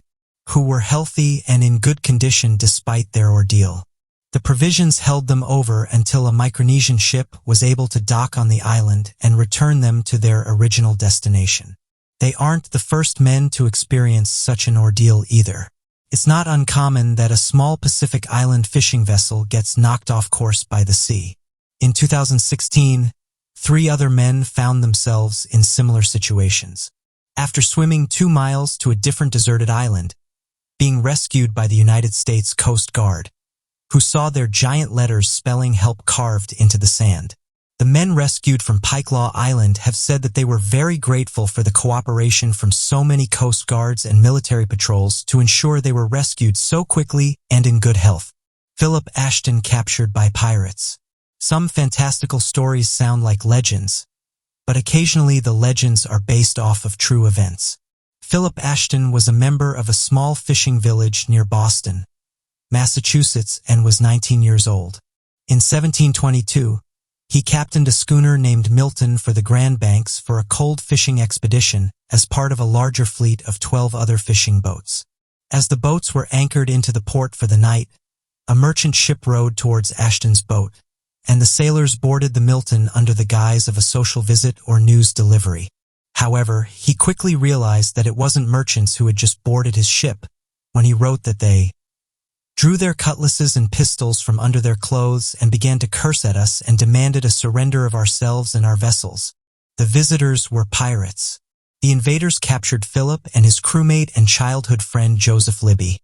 who were healthy and in good condition despite their ordeal. The provisions held them over until a Micronesian ship was able to dock on the island and return them to their original destination. They aren't the first men to experience such an ordeal either. It's not uncommon that a small Pacific island fishing vessel gets knocked off course by the sea. In 2016, 3 other men found themselves in similar situations. After swimming 2 miles to a different deserted island, being rescued by the United States Coast Guard, who saw their giant letters spelling help carved into the sand. The men rescued from Pikelaw Island have said that they were very grateful for the cooperation from so many Coast Guards and military patrols to ensure they were rescued so quickly and in good health. Philip Ashton captured by pirates. Some fantastical stories sound like legends, but occasionally the legends are based off of true events. Philip Ashton was a member of a small fishing village near Boston, Massachusetts, and was 19 years old. In 1722, he captained a schooner named Milton for the Grand Banks for a cold fishing expedition as part of a larger fleet of 12 other fishing boats. As the boats were anchored into the port for the night, a merchant ship rowed towards Ashton's boat, and the sailors boarded the Milton under the guise of a social visit or news delivery. However, he quickly realized that it wasn't merchants who had just boarded his ship when he wrote that they drew their cutlasses and pistols from under their clothes and began to curse at us and demanded a surrender of ourselves and our vessels. The visitors were pirates. The invaders captured Philip and his crewmate and childhood friend Joseph Libby,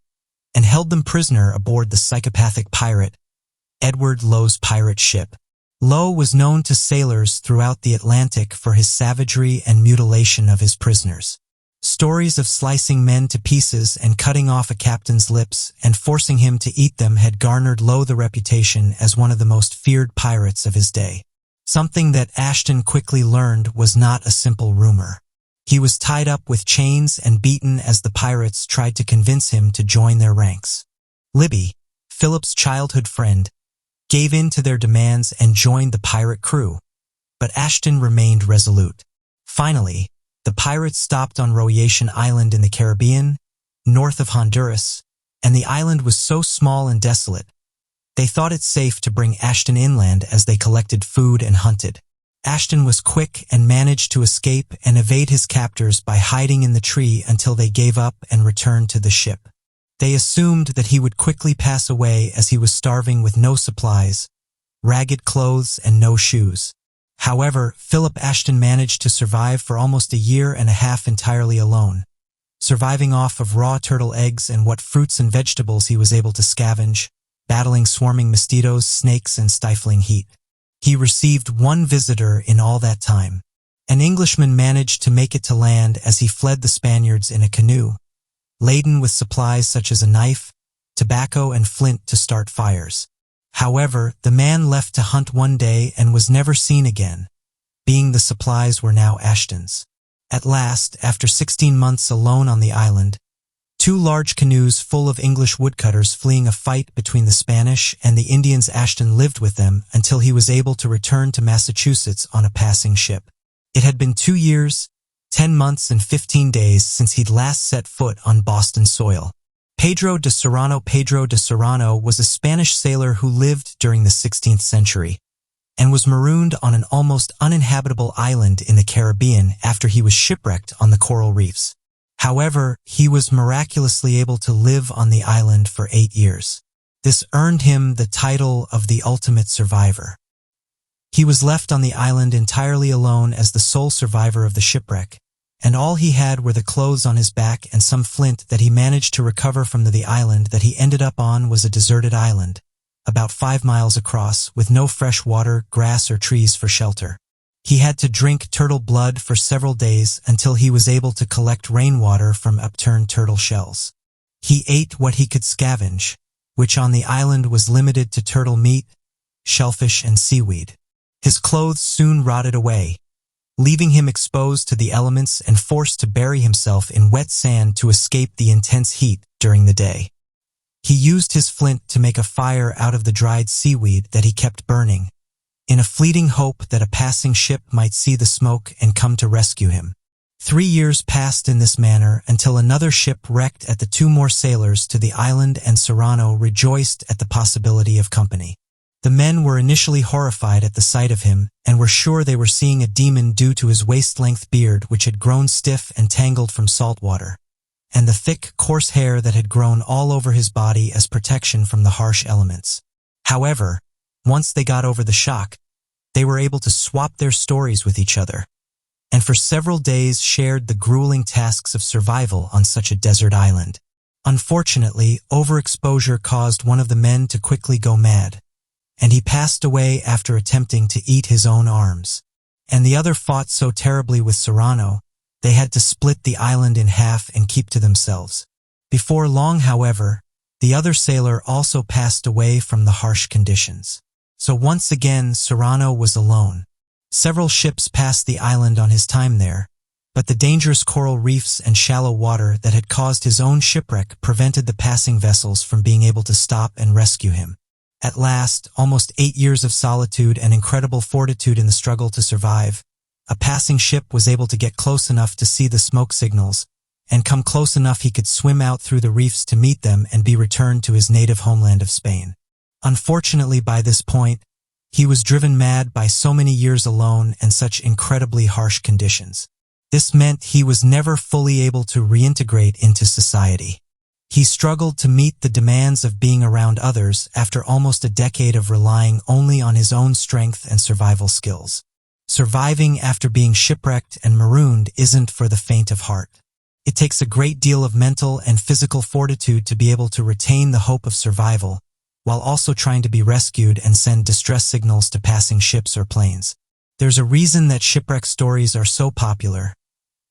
and held them prisoner aboard the psychopathic pirate Edward Lowe's pirate ship. Lowe was known to sailors throughout the Atlantic for his savagery and mutilation of his prisoners. Stories of slicing men to pieces and cutting off a captain's lips and forcing him to eat them had garnered Lowe the reputation as one of the most feared pirates of his day. Something that Ashton quickly learned was not a simple rumor. He was tied up with chains and beaten as the pirates tried to convince him to join their ranks. Libby, Philip's childhood friend, gave in to their demands and joined the pirate crew, but Ashton remained resolute. Finally, the pirates stopped on Royation Island in the Caribbean, north of Honduras, and the island was so small and desolate, they thought it safe to bring Ashton inland as they collected food and hunted. Ashton was quick and managed to escape and evade his captors by hiding in the tree until they gave up and returned to the ship. They assumed that he would quickly pass away as he was starving with no supplies, ragged clothes, and no shoes. However, Philip Ashton managed to survive for almost a year and a half entirely alone, surviving off of raw turtle eggs and what fruits and vegetables he was able to scavenge, battling swarming mosquitoes, snakes, and stifling heat. He received one visitor in all that time. An Englishman managed to make it to land as he fled the Spaniards in a canoe, laden with supplies such as a knife, tobacco, and flint to start fires. However, the man left to hunt one day and was never seen again, being the supplies were now Ashton's. At last, after 16 months alone on the island, 2 large canoes full of English woodcutters fleeing a fight between the Spanish and the Indians, Ashton lived with them until he was able to return to Massachusetts on a passing ship. It had been 2 years, 10 months, and 15 days since he'd last set foot on Boston soil. Pedro de Serrano was a Spanish sailor who lived during the 16th century and was marooned on an almost uninhabitable island in the Caribbean after he was shipwrecked on the coral reefs. However, he was miraculously able to live on the island for 8 years. This earned him the title of the ultimate survivor. He was left on the island entirely alone as the sole survivor of the shipwreck, and all he had were the clothes on his back and some flint that he managed to recover from the island that he ended up on was a deserted island, about 5 miles across, with no fresh water, grass, or trees for shelter. He had to drink turtle blood for several days until he was able to collect rainwater from upturned turtle shells. He ate what he could scavenge, which on the island was limited to turtle meat, shellfish, and seaweed. His clothes soon rotted away, leaving him exposed to the elements and forced to bury himself in wet sand to escape the intense heat during the day. He used his flint to make a fire out of the dried seaweed that he kept burning, in a fleeting hope that a passing ship might see the smoke and come to rescue him. 3 years passed in this manner until another ship wrecked at the 2 more sailors to the island, and Serrano rejoiced at the possibility of company. The men were initially horrified at the sight of him and were sure they were seeing a demon due to his waist-length beard, which had grown stiff and tangled from salt water, and the thick, coarse hair that had grown all over his body as protection from the harsh elements. However, once they got over the shock, they were able to swap their stories with each other, and for several days shared the grueling tasks of survival on such a desert island. Unfortunately, overexposure caused one of the men to quickly go mad, and he passed away after attempting to eat his own arms. And the other fought so terribly with Serrano, they had to split the island in half and keep to themselves. Before long, however, the other sailor also passed away from the harsh conditions. So once again, Serrano was alone. Several ships passed the island on his time there, but the dangerous coral reefs and shallow water that had caused his own shipwreck prevented the passing vessels from being able to stop and rescue him. At last, almost 8 years of solitude and incredible fortitude in the struggle to survive, a passing ship was able to get close enough to see the smoke signals, and come close enough he could swim out through the reefs to meet them and be returned to his native homeland of Spain. Unfortunately, by this point, he was driven mad by so many years alone and such incredibly harsh conditions. This meant he was never fully able to reintegrate into society. He struggled to meet the demands of being around others after almost a decade of relying only on his own strength and survival skills. Surviving after being shipwrecked and marooned isn't for the faint of heart. It takes a great deal of mental and physical fortitude to be able to retain the hope of survival, while also trying to be rescued and send distress signals to passing ships or planes. There's a reason that shipwreck stories are so popular,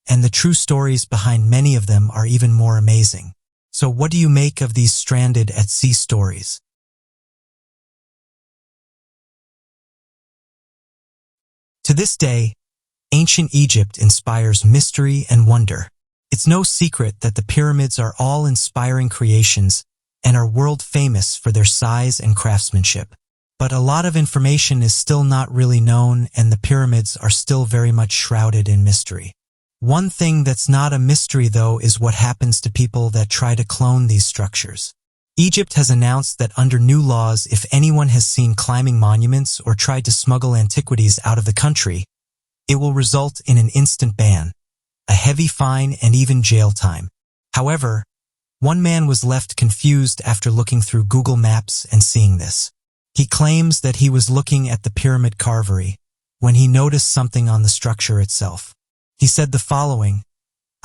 and the true stories behind many of them are even more amazing. So what do you make of these stranded at sea stories? To this day, ancient Egypt inspires mystery and wonder. It's no secret that the pyramids are awe-inspiring creations and are world famous for their size and craftsmanship. But a lot of information is still not really known, and the pyramids are still very much shrouded in mystery. One thing that's not a mystery, though, is what happens to people that try to clone these structures. Egypt has announced that under new laws, if anyone has seen climbing monuments or tried to smuggle antiquities out of the country, it will result in an instant ban, a heavy fine, and even jail time. However, one man was left confused after looking through Google Maps and seeing this. He claims that he was looking at the pyramid carvery when he noticed something on the structure itself. He said the following: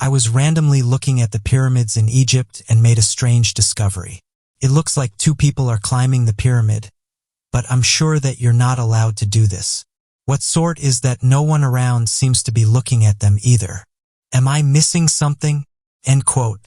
"I was randomly looking at the pyramids in Egypt and made a strange discovery. It looks like two people are climbing the pyramid, but I'm sure that you're not allowed to do this. What sort is that no one around seems to be looking at them either. Am I missing something?" End quote.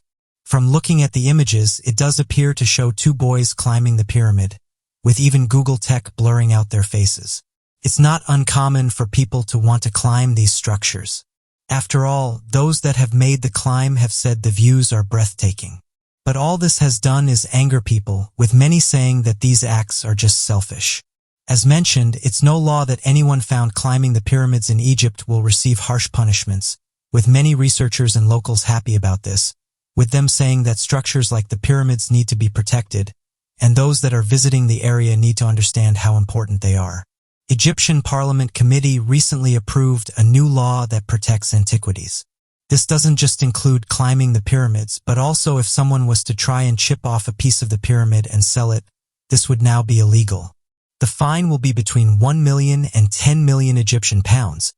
From looking at the images, it does appear to show two boys climbing the pyramid, with even Google Tech blurring out their faces. It's not uncommon for people to want to climb these structures. After all, those that have made the climb have said the views are breathtaking. But all this has done is anger people, with many saying that these acts are just selfish. As mentioned, it's no law that anyone found climbing the pyramids in Egypt will receive harsh punishments, with many researchers and locals happy about this, with them saying that structures like the pyramids need to be protected, and those that are visiting the area need to understand how important they are. Egyptian Parliament Committee recently approved a new law that protects antiquities. This doesn't just include climbing the pyramids, but also if someone was to try and chip off a piece of the pyramid and sell it, this would now be illegal. The fine will be between 1 million and 10 million Egyptian pounds,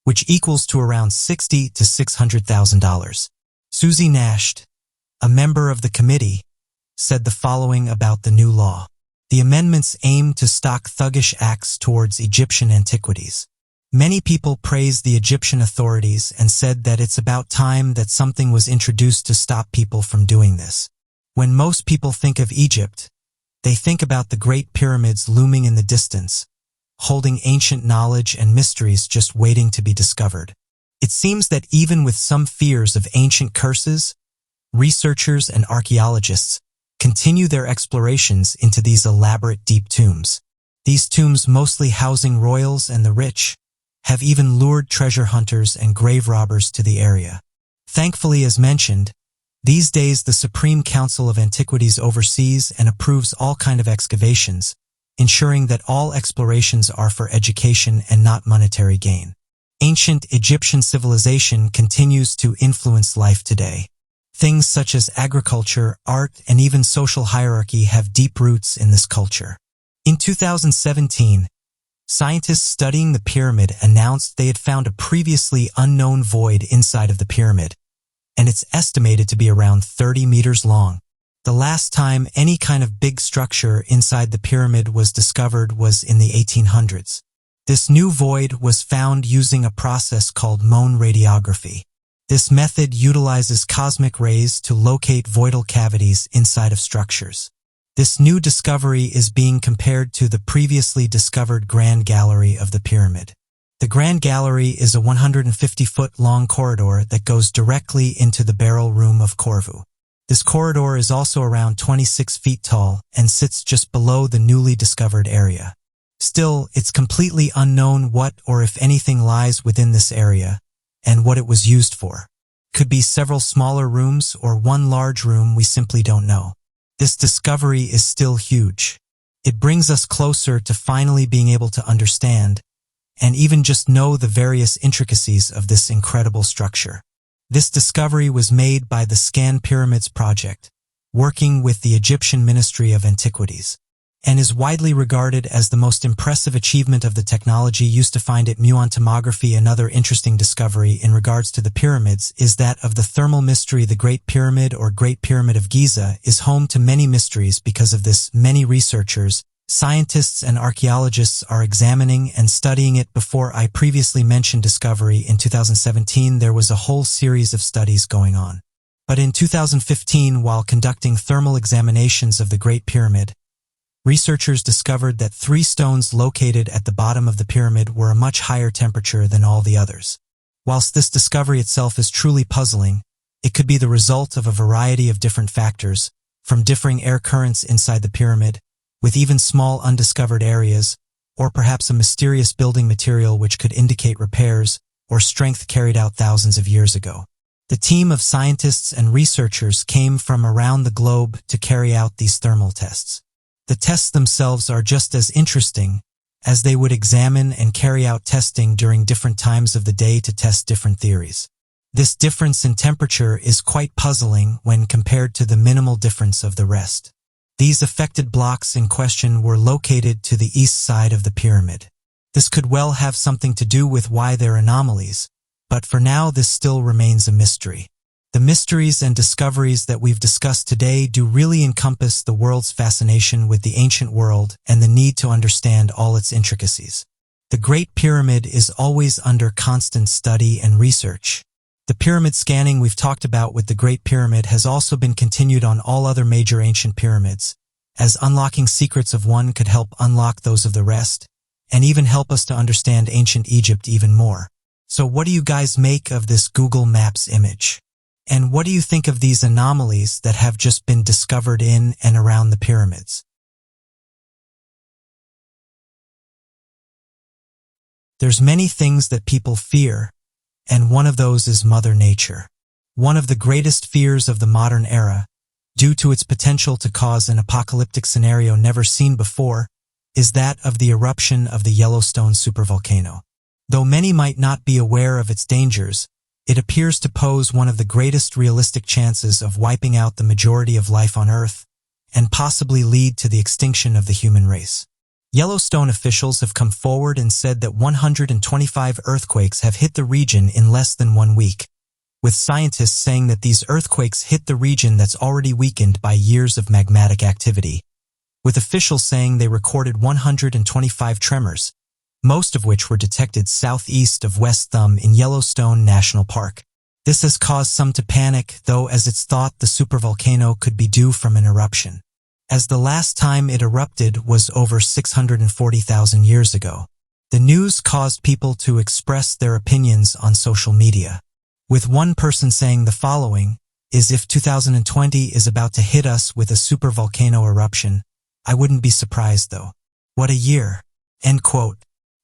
which equals to around $60,000 to $600,000. Susie Nasht, a member of the committee, said the following about the new law: "The amendments aim to stop thuggish acts towards Egyptian antiquities. Many people praised the Egyptian authorities and said that it's about time that something was introduced to stop people from doing this. When most people think of Egypt, they think about the Great Pyramids looming in the distance, holding ancient knowledge and mysteries just waiting to be discovered. It seems that even with some fears of ancient curses, researchers and archaeologists continue their explorations into these elaborate deep tombs. These tombs, mostly housing royals and the rich, have even lured treasure hunters and grave robbers to the area. Thankfully, as mentioned, these days the Supreme Council of Antiquities oversees and approves all kinds of excavations, ensuring that all explorations are for education and not monetary gain. Ancient Egyptian civilization continues to influence life today. Things such as agriculture, art, and even social hierarchy have deep roots in this culture. In 2017, scientists studying the pyramid announced they had found a previously unknown void inside of the pyramid, and it's estimated to be around 30 meters long. The last time any kind of big structure inside the pyramid was discovered was in the 1800s. This new void was found using a process called Mohn radiography. This method utilizes cosmic rays to locate voidal cavities inside of structures. This new discovery is being compared to the previously discovered Grand Gallery of the pyramid. The Grand Gallery is a 150-foot-long corridor that goes directly into the burial room of Corfu. This corridor is also around 26 feet tall and sits just below the newly discovered area. Still, it's completely unknown what or if anything lies within this area and what it was used for. Could be several smaller rooms or one large room, we simply don't know. This discovery is still huge. It brings us closer to finally being able to understand and even just know the various intricacies of this incredible structure. This discovery was made by the Scan Pyramids Project, working with the Egyptian Ministry of Antiquities, and is widely regarded as the most impressive achievement of the technology used to find it. Muon tomography. Another interesting discovery in regards to the pyramids is that of the thermal mystery. The Great Pyramid or Great Pyramid of Giza is home to many mysteries. Because of this, many researchers, scientists, and archaeologists are examining and studying it. Before I previously mentioned discovery in 2017, there was a whole series of studies going on. But in 2015, while conducting thermal examinations of the Great Pyramid, researchers discovered that 3 stones located at the bottom of the pyramid were a much higher temperature than all the others. Whilst this discovery itself is truly puzzling, it could be the result of a variety of different factors, from differing air currents inside the pyramid, with even small undiscovered areas, or perhaps a mysterious building material which could indicate repairs or strength carried out thousands of years ago. The team of scientists and researchers came from around the globe to carry out these thermal tests. The tests themselves are just as interesting, as they would examine and carry out testing during different times of the day to test different theories. This difference in temperature is quite puzzling when compared to the minimal difference of the rest. These affected blocks in question were located to the east side of the pyramid. This could well have something to do with why they're anomalies, but for now this still remains a mystery. The mysteries and discoveries that we've discussed today do really encompass the world's fascination with the ancient world and the need to understand all its intricacies. The Great Pyramid is always under constant study and research. The pyramid scanning we've talked about with the Great Pyramid has also been continued on all other major ancient pyramids, as unlocking secrets of one could help unlock those of the rest, and even help us to understand ancient Egypt even more. So what do you guys make of this Google Maps image? And what do you think of these anomalies that have just been discovered in and around the pyramids? There's many things that people fear, and one of those is Mother Nature. One of the greatest fears of the modern era, due to its potential to cause an apocalyptic scenario never seen before, is that of the eruption of the Yellowstone supervolcano. Though many might not be aware of its dangers, it appears to pose one of the greatest realistic chances of wiping out the majority of life on Earth and possibly lead to the extinction of the human race. Yellowstone officials have come forward and said that 125 earthquakes have hit the region in less than 1 week, with scientists saying that these earthquakes hit the region that's already weakened by years of magmatic activity, with officials saying they recorded 125 tremors, most of which were detected southeast of West Thumb in Yellowstone National Park. This has caused some to panic, though, as it's thought the supervolcano could be due from an eruption, as the last time it erupted was over 640,000 years ago. The news caused people to express their opinions on social media, with one person saying the following, is if 2020 is about to hit us with a supervolcano eruption, I wouldn't be surprised though. What a year. End quote.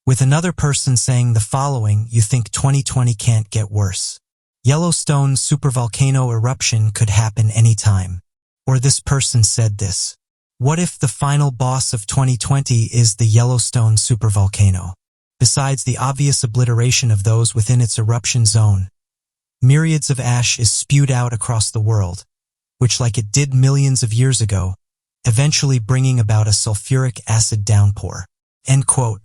With another person saying the following, you think 2020 can't get worse. Yellowstone supervolcano eruption could happen anytime. Or this person said this. What if the final boss of 2020 is the Yellowstone supervolcano? Besides the obvious obliteration of those within its eruption zone, myriads of ash is spewed out across the world, which, like it did millions of years ago, eventually bringing about a sulfuric acid downpour. End quote.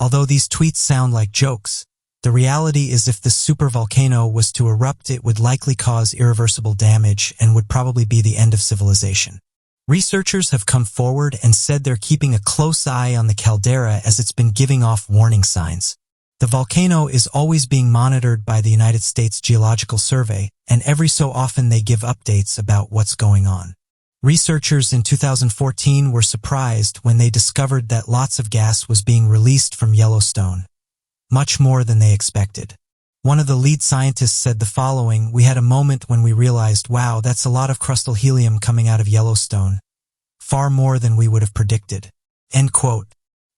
Although these tweets sound like jokes, the reality is if the supervolcano was to erupt, it would likely cause irreversible damage and would probably be the end of civilization. Researchers have come forward and said they're keeping a close eye on the caldera as it's been giving off warning signs. The volcano is always being monitored by the United States Geological Survey, and every so often they give updates about what's going on. Researchers in 2014 were surprised when they discovered that lots of gas was being released from Yellowstone, much more than they expected. One of the lead scientists said the following, we had a moment when we realized, wow, that's a lot of crustal helium coming out of Yellowstone, far more than we would have predicted. End quote.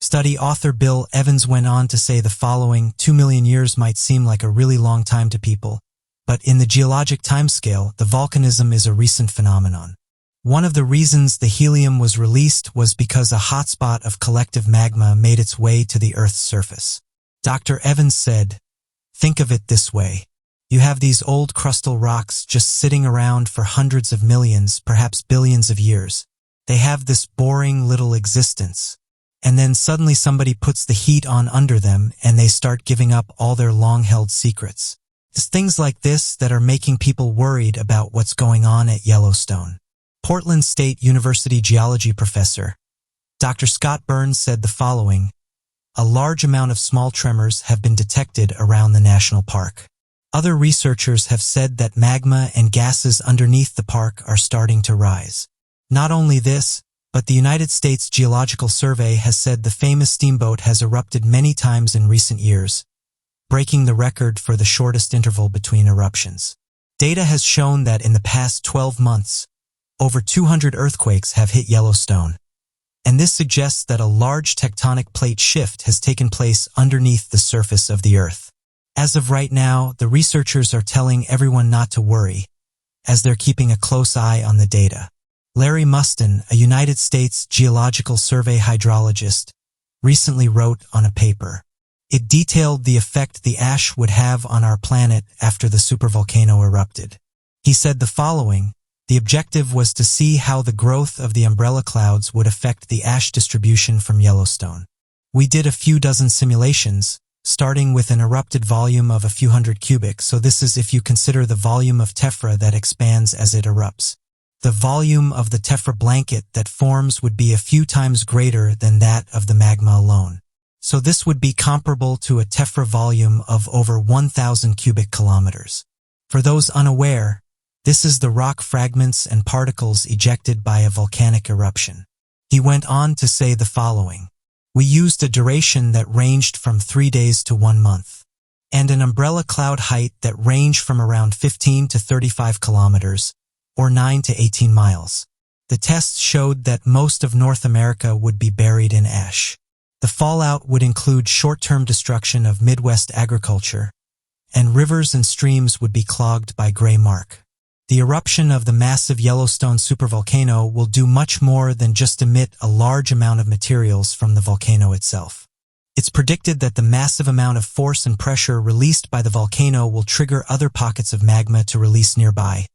Study author Bill Evans went on to say the following, 2 million years might seem like a really long time to people, but in the geologic timescale, the volcanism is a recent phenomenon. One of the reasons the helium was released was because a hotspot of collective magma made its way to the Earth's surface. Dr. Evans said, think of it this way. You have these old crustal rocks just sitting around for hundreds of millions, perhaps billions of years. They have this boring little existence. And then suddenly somebody puts the heat on under them and they start giving up all their long-held secrets. It's things like this that are making people worried about what's going on at Yellowstone. Portland State University geology professor Dr. Scott Burns said the following, a large amount of small tremors have been detected around the national park. Other researchers have said that magma and gases underneath the park are starting to rise. Not only this, but the United States Geological Survey has said the famous steamboat has erupted many times in recent years, breaking the record for the shortest interval between eruptions. Data has shown that in the past 12 months, over 200 earthquakes have hit Yellowstone, and this suggests that a large tectonic plate shift has taken place underneath the surface of the Earth. As of right now, the researchers are telling everyone not to worry, as they're keeping a close eye on the data. Larry Mustin, a United States Geological Survey hydrologist, recently wrote on a paper. It detailed the effect the ash would have on our planet after the supervolcano erupted. He said the following: the objective was to see how the growth of the umbrella clouds would affect the ash distribution from Yellowstone. We did a few dozen simulations, starting with an erupted volume of a few hundred cubic, so this is if you consider the volume of tephra that expands as it erupts. The volume of the tephra blanket that forms would be a few times greater than that of the magma alone. So this would be comparable to a tephra volume of over 1,000 cubic kilometers. For those unaware, this is the rock fragments and particles ejected by a volcanic eruption. He went on to say the following: we used a duration that ranged from 3 days to 1 month, and an umbrella cloud height that ranged from around 15 to 35 kilometers, or 9 to 18 miles. The tests showed that most of North America would be buried in ash. The fallout would include short-term destruction of Midwest agriculture, and rivers and streams would be clogged by gray mark. The eruption of the massive Yellowstone supervolcano will do much more than just emit a large amount of materials from the volcano itself. It's predicted that the massive amount of force and pressure released by the volcano will trigger other pockets of magma to release nearby,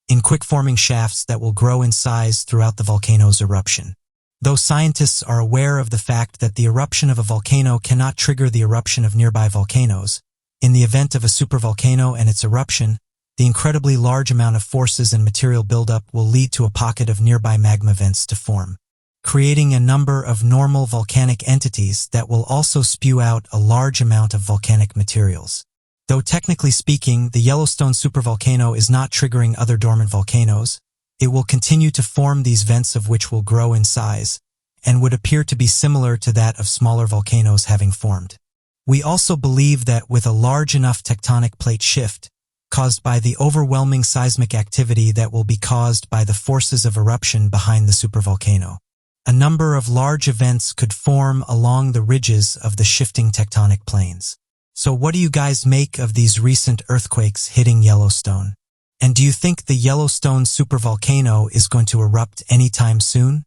in quick-forming shafts that will grow in size throughout the volcano's eruption. Though scientists are aware of the fact that the eruption of a volcano cannot trigger the eruption of nearby volcanoes, in the event of a supervolcano and its eruption, the incredibly large amount of forces and material buildup will lead to a pocket of nearby magma vents to form, creating a number of normal volcanic entities that will also spew out a large amount of volcanic materials. Though technically speaking, the Yellowstone supervolcano is not triggering other dormant volcanoes, it will continue to form these vents, of which will grow in size, and would appear to be similar to that of smaller volcanoes having formed. We also believe that with a large enough tectonic plate shift, caused by the overwhelming seismic activity that will be caused by the forces of eruption behind the supervolcano, a number of large events could form along the ridges of the shifting tectonic planes. So what do you guys make of these recent earthquakes hitting Yellowstone? And do you think the Yellowstone supervolcano is going to erupt anytime soon?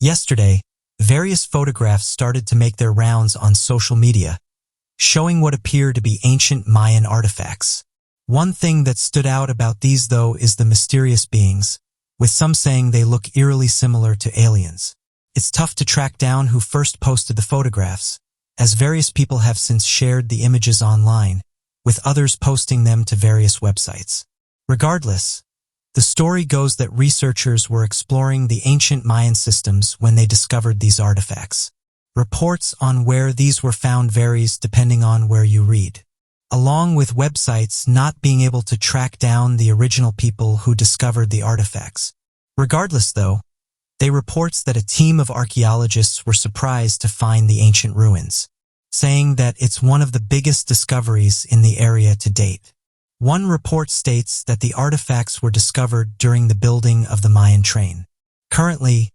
Yesterday, various photographs started to make their rounds on social media, showing what appear to be ancient Mayan artifacts. One thing that stood out about these, though, is the mysterious beings, with some saying they look eerily similar to aliens. It's tough to track down who first posted the photographs, as various people have since shared the images online, with others posting them to various websites. Regardless, the story goes that researchers were exploring the ancient Mayan systems when they discovered these artifacts. Reports on where these were found varies depending on where you read, along with websites not being able to track down the original people who discovered the artifacts. Regardless, though, they reports that a team of archaeologists were surprised to find the ancient ruins, saying that it's one of the biggest discoveries in the area to date. One report states that the artifacts were discovered during the building of the Mayan train. Currently,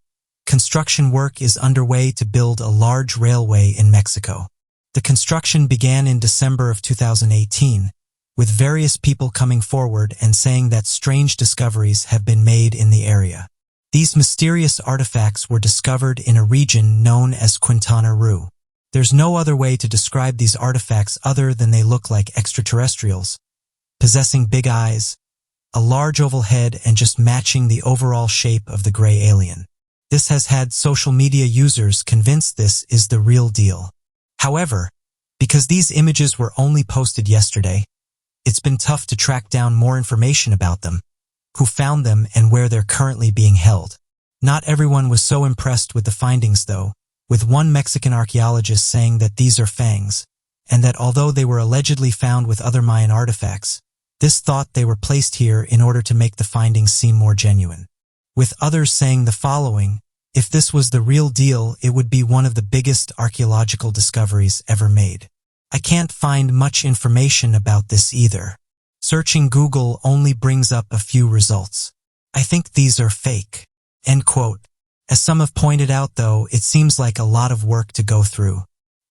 construction work is underway to build a large railway in Mexico. The construction began in December of 2018, with various people coming forward and saying that strange discoveries have been made in the area. These mysterious artifacts were discovered in a region known as Quintana Roo. There's no other way to describe these artifacts other than they look like extraterrestrials, possessing big eyes, a large oval head, and just matching the overall shape of the gray alien. This has had social media users convinced this is the real deal. However, because these images were only posted yesterday, it's been tough to track down more information about them, who found them, and where they're currently being held. Not everyone was so impressed with the findings, though, with one Mexican archaeologist saying that these are fangs, and that although they were allegedly found with other Mayan artifacts, this thought they were placed here in order to make the findings seem more genuine. With others saying the following: if this was the real deal, it would be one of the biggest archaeological discoveries ever made. I can't find much information about this either. Searching Google only brings up a few results. I think these are fake. End quote. As some have pointed out, though, it seems like a lot of work to go through.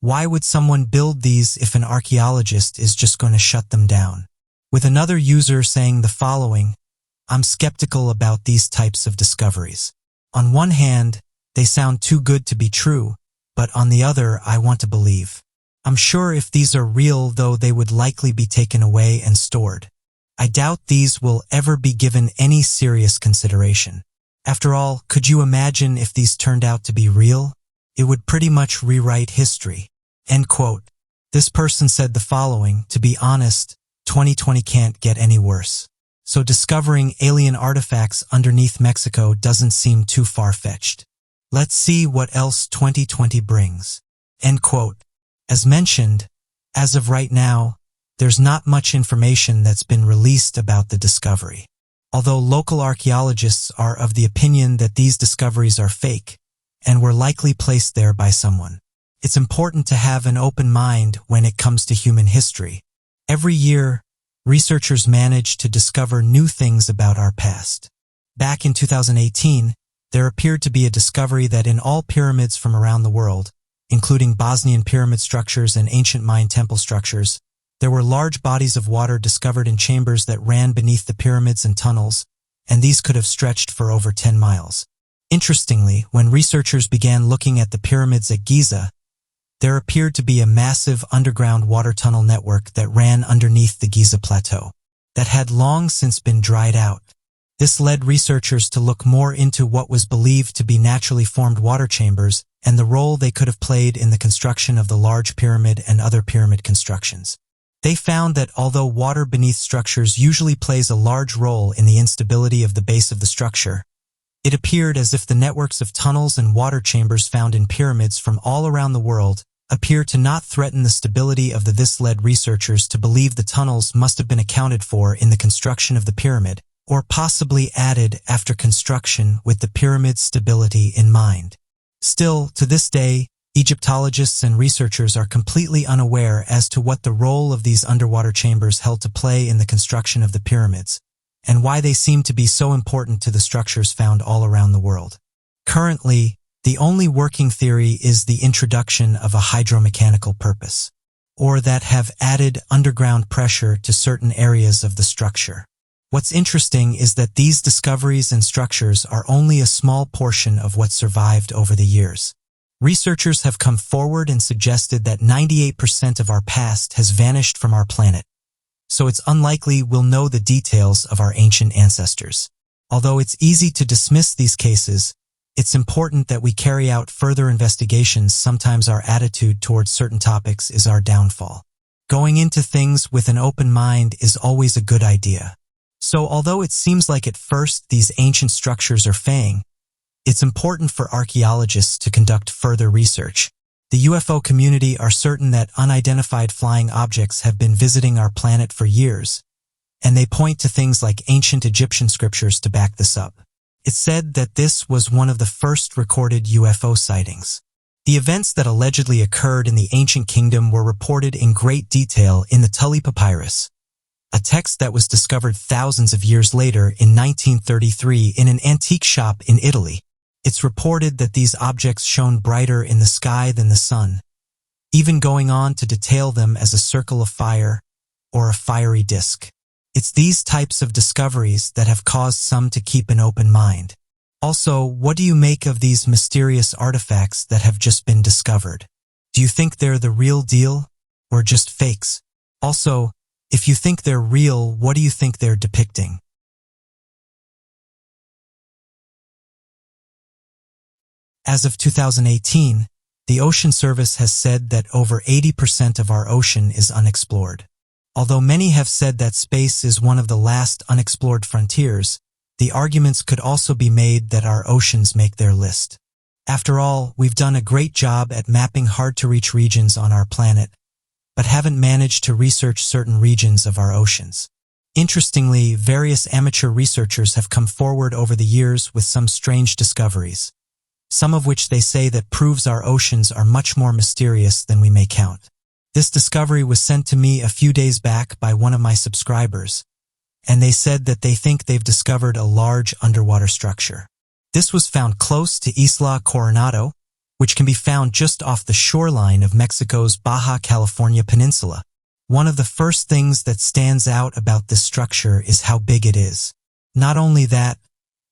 Why would someone build these if an archaeologist is just going to shut them down? With another user saying the following, I'm skeptical about these types of discoveries. On one hand, they sound too good to be true, but on the other, I want to believe. I'm sure if these are real, though, they would likely be taken away and stored. I doubt these will ever be given any serious consideration. After all, could you imagine if these turned out to be real? It would pretty much rewrite history. End quote. This person said the following, to be honest, 2020 can't get any worse. So discovering alien artifacts underneath Mexico doesn't seem too far-fetched. Let's see what else 2020 brings. End quote. As mentioned, as of right now, there's not much information that's been released about the discovery. Although local archaeologists are of the opinion that these discoveries are fake and were likely placed there by someone. It's important to have an open mind when it comes to human history. Every year, researchers manage to discover new things about our past. Back in 2018, there appeared to be a discovery that in all pyramids from around the world, including Bosnian pyramid structures and ancient Mayan temple structures, there were large bodies of water discovered in chambers that ran beneath the pyramids and tunnels, and these could have stretched for over 10 miles. Interestingly, when researchers began looking at the pyramids at Giza, there appeared to be a massive underground water tunnel network that ran underneath the Giza Plateau that had long since been dried out. This led researchers to look more into what was believed to be naturally formed water chambers and the role they could have played in the construction of the large pyramid and other pyramid constructions. They found that although water beneath structures usually plays a large role in the instability of the base of the structure, it appeared as if the networks of tunnels and water chambers found in pyramids from all around the world appear to not threaten the stability of this led researchers to believe the tunnels must have been accounted for in the construction of the pyramid, or possibly added after construction with the pyramid's stability in mind. Still, to this day, Egyptologists and researchers are completely unaware as to what the role of these underwater chambers held to play in the construction of the pyramids, and why they seem to be so important to the structures found all around the world. Currently, the only working theory is the introduction of a hydromechanical purpose, or that have added underground pressure to certain areas of the structure. What's interesting is that these discoveries and structures are only a small portion of what survived over the years. Researchers have come forward and suggested that 98% of our past has vanished from our planet, so it's unlikely we'll know the details of our ancient ancestors. Although it's easy to dismiss these cases, it's important that we carry out further investigations. Sometimes our attitude towards certain topics is our downfall. Going into things with an open mind is always a good idea. So although it seems like at first these ancient structures are fake, it's important for archaeologists to conduct further research. The UFO community are certain that unidentified flying objects have been visiting our planet for years, and they point to things like ancient Egyptian scriptures to back this up. It's said that this was one of the first recorded UFO sightings. The events that allegedly occurred in the ancient kingdom were reported in great detail in the Tully Papyrus, a text that was discovered thousands of years later in 1933 in an antique shop in Italy. It's reported that these objects shone brighter in the sky than the sun, even going on to detail them as a circle of fire or a fiery disk. It's these types of discoveries that have caused some to keep an open mind. Also, what do you make of these mysterious artifacts that have just been discovered? Do you think they're the real deal or just fakes? Also, if you think they're real, what do you think they're depicting? As of 2018, the Ocean Service has said that over 80% of our ocean is unexplored. Although many have said that space is one of the last unexplored frontiers, the arguments could also be made that our oceans make their list. After all, we've done a great job at mapping hard-to-reach regions on our planet, but haven't managed to research certain regions of our oceans. Interestingly, various amateur researchers have come forward over the years with some strange discoveries, some of which they say that proves our oceans are much more mysterious than we may count. This discovery was sent to me a few days back by one of my subscribers, and they said that they think they've discovered a large underwater structure. This was found close to Isla Coronado, which can be found just off the shoreline of Mexico's Baja California Peninsula. One of the first things that stands out about this structure is how big it is. Not only that,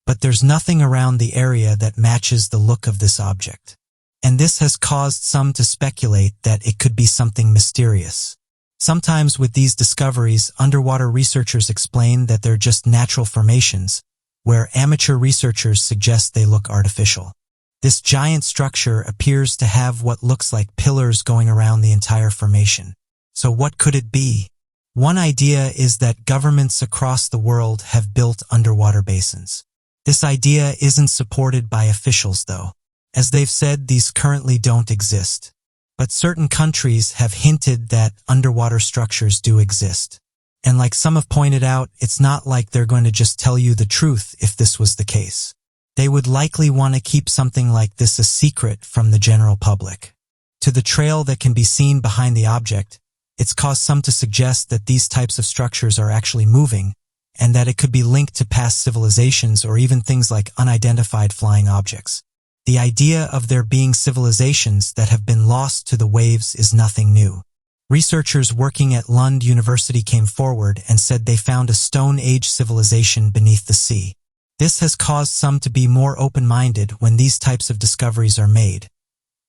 but there's nothing around the area that matches the look of this object. And this has caused some to speculate that it could be something mysterious. Sometimes with these discoveries, underwater researchers explain that they're just natural formations, where amateur researchers suggest they look artificial. This giant structure appears to have what looks like pillars going around the entire formation. So what could it be? One idea is that governments across the world have built underwater basins. This idea isn't supported by officials, though. As they've said, these currently don't exist. But certain countries have hinted that underwater structures do exist. And like some have pointed out, it's not like they're going to just tell you the truth if this was the case. They would likely want to keep something like this a secret from the general public. To the trail that can be seen behind the object, it's caused some to suggest that these types of structures are actually moving, and that it could be linked to past civilizations or even things like unidentified flying objects. The idea of there being civilizations that have been lost to the waves is nothing new. Researchers working at Lund University came forward and said they found a Stone Age civilization beneath the sea. This has caused some to be more open-minded when these types of discoveries are made,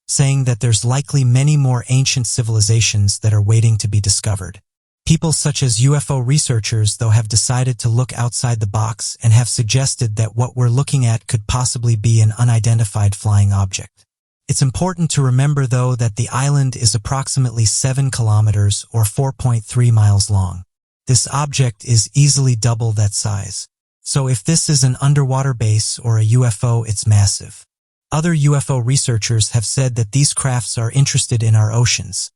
saying that there's likely many more ancient civilizations that are waiting to be discovered. People such as UFO researchers, though, have decided to look outside the box and have suggested that what we're looking at could possibly be an unidentified flying object. It's important to remember, though, that the island is approximately 7 kilometers or 4.3 miles long. This object is easily double that size. So if this is an underwater base or a UFO, it's massive. Other UFO researchers have said that these crafts are interested in our oceans,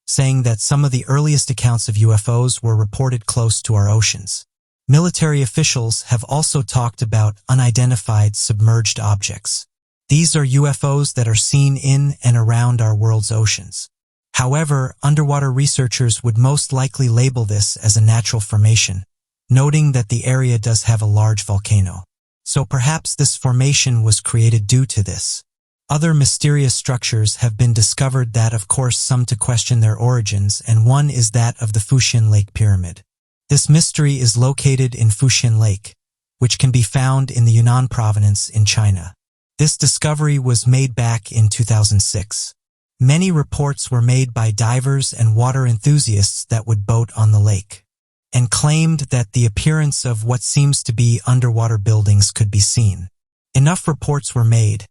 saying that some of the earliest accounts of UFOs were reported close to our oceans. Military officials have also talked about unidentified submerged objects. These are UFOs that are seen in and around our world's oceans. However, underwater researchers would most likely label this as a natural formation, noting that the area does have a large volcano. So perhaps this formation was created due to this. Other mysterious structures have been discovered that, of course, some to question their origins, and one is that of the Fuxian Lake Pyramid. This mystery is located in Fuxian Lake, which can be found in the Yunnan province in China. This discovery was made back in 2006. Many reports were made by divers and water enthusiasts that would boat on the lake, and claimed that the appearance of what seems to be underwater buildings could be seen. Enough reports were made,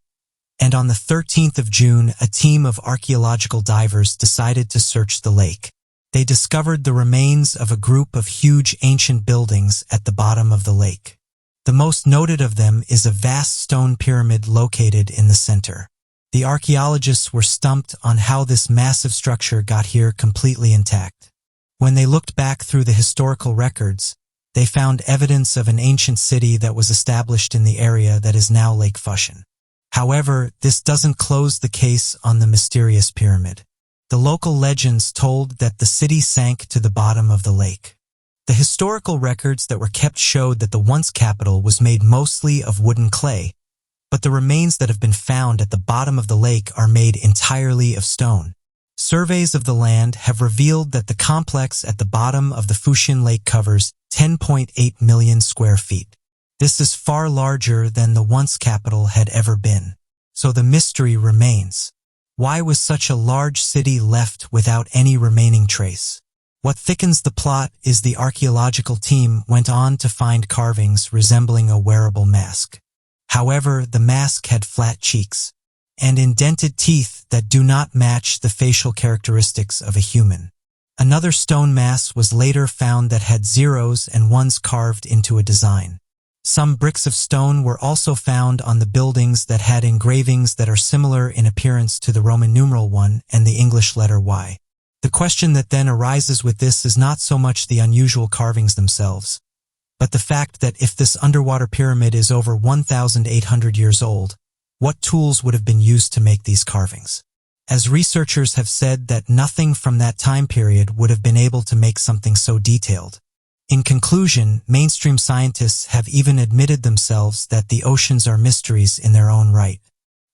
and on the 13th of June, a team of archaeological divers decided to search the lake. They discovered the remains of a group of huge ancient buildings at the bottom of the lake. The most noted of them is a vast stone pyramid located in the center. The archaeologists were stumped on how this massive structure got here completely intact. When they looked back through the historical records, they found evidence of an ancient city that was established in the area that is now Lake Fuxian. However, this doesn't close the case on the mysterious pyramid. The local legends told that the city sank to the bottom of the lake. The historical records that were kept showed that the once capital was made mostly of wooden clay, but the remains that have been found at the bottom of the lake are made entirely of stone. Surveys of the land have revealed that the complex at the bottom of the Fuxian Lake covers 10.8 million square feet. This is far larger than the once capital had ever been. So the mystery remains. Why was such a large city left without any remaining trace? What thickens the plot is the archaeological team went on to find carvings resembling a wearable mask. However, the mask had flat cheeks and indented teeth that do not match the facial characteristics of a human. Another stone mask was later found that had zeros and ones carved into a design. Some bricks of stone were also found on the buildings that had engravings that are similar in appearance to the Roman numeral 1 and the English letter Y. The question that then arises with this is not so much the unusual carvings themselves, but the fact that if this underwater pyramid is over 1,800 years old, what tools would have been used to make these carvings? As researchers have said that nothing from that time period would have been able to make something so detailed. In conclusion, mainstream scientists have even admitted themselves that the oceans are mysteries in their own right.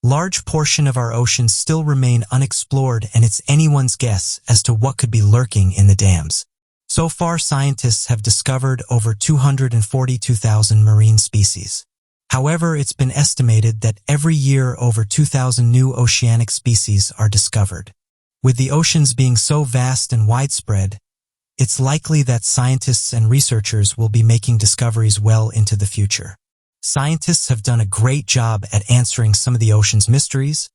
Large portion of our oceans still remain unexplored, and it's anyone's guess as to what could be lurking in the dams. So far, scientists have discovered over 242,000 marine species. However, it's been estimated that every year over 2,000 new oceanic species are discovered. With the oceans being so vast and widespread, it's likely that scientists and researchers will be making discoveries well into the future. Scientists have done a great job at answering some of the ocean's mysteries,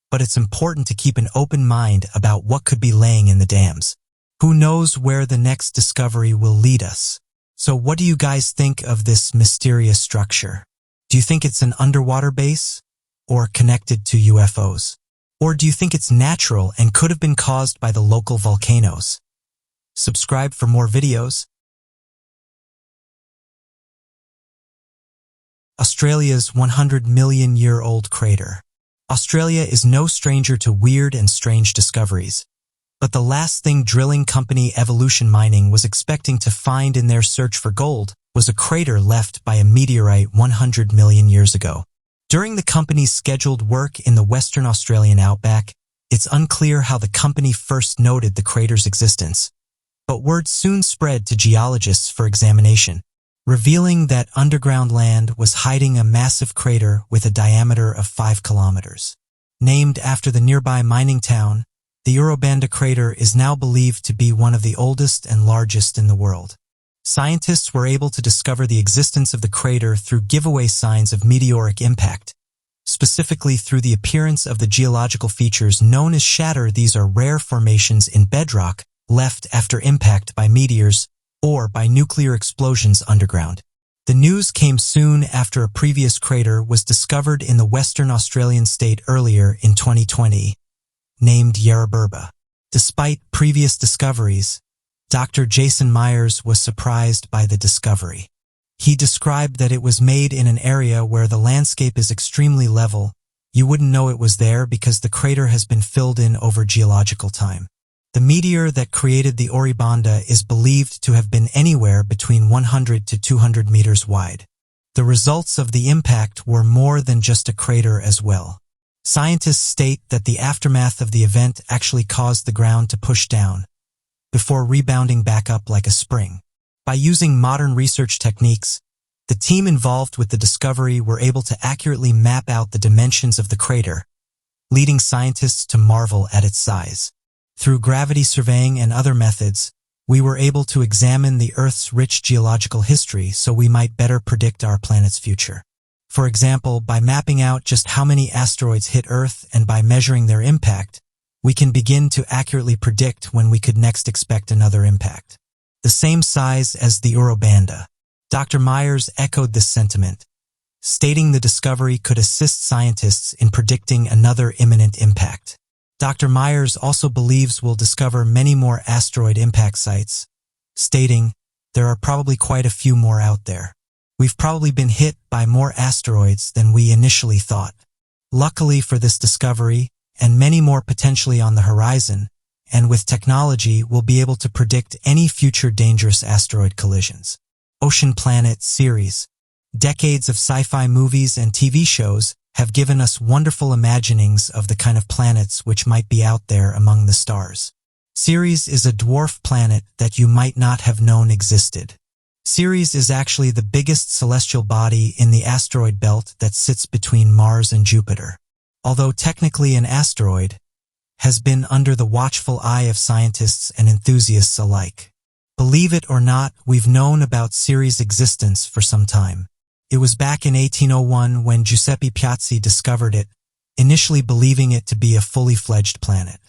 but it's important to keep an open mind about what could be laying in the dams. Who knows where the next discovery will lead us? So what do you guys think of this mysterious structure? Do you think it's an underwater base or connected to UFOs? Or do you think it's natural and could have been caused by the local volcanoes? Subscribe for more videos. Australia's 100-million-year-old crater. Australia is no stranger to weird and strange discoveries, but the last thing drilling company Evolution Mining was expecting to find in their search for gold was a crater left by a meteorite 100 million years ago. During the company's scheduled work in the Western Australian outback, it's unclear how the company first noted the crater's existence, but word soon spread to geologists for examination, revealing that underground land was hiding a massive crater with a diameter of 5 kilometers. Named after the nearby mining town, the Urubanda crater is now believed to be one of the oldest and largest in the world. Scientists were able to discover the existence of the crater through giveaway signs of meteoric impact, specifically through the appearance of the geological features known as shatter. These are rare formations in bedrock left after impact by meteors or by nuclear explosions underground. The news came soon after a previous crater was discovered in the Western Australian state earlier in 2020, named Yarraburba. Despite previous discoveries, Dr. Jason Myers was surprised by the discovery. He described that it was made in an area where the landscape is extremely level. You wouldn't know it was there because the crater has been filled in over geological time. The meteor that created the Urubanda is believed to have been anywhere between 100 to 200 meters wide. The results of the impact were more than just a crater as well. Scientists state that the aftermath of the event actually caused the ground to push down, before rebounding back up like a spring. By using modern research techniques, the team involved with the discovery were able to accurately map out the dimensions of the crater, leading scientists to marvel at its size. Through gravity surveying and other methods, we were able to examine the Earth's rich geological history so we might better predict our planet's future. For example, by mapping out just how many asteroids hit Earth and by measuring their impact, we can begin to accurately predict when we could next expect another impact. The same size as the Urubanda. Dr. Myers echoed this sentiment, stating the discovery could assist scientists in predicting another imminent impact. Dr. Myers also believes we'll discover many more asteroid impact sites, stating, "There are probably quite a few more out there. We've probably been hit by more asteroids than we initially thought." Luckily for this discovery, and many more potentially on the horizon, and with technology, we'll be able to predict any future dangerous asteroid collisions. Ocean Planet series. Decades of sci-fi movies and TV shows have given us wonderful imaginings of the kind of planets which might be out there among the stars. Ceres is a dwarf planet that you might not have known existed. Ceres is actually the biggest celestial body in the asteroid belt that sits between Mars and Jupiter. Although technically an asteroid, has been under the watchful eye of scientists and enthusiasts alike. Believe it or not, we've known about Ceres' existence for some time. It was back in 1801 when Giuseppe Piazzi discovered it, initially believing it to be a fully fledged planet.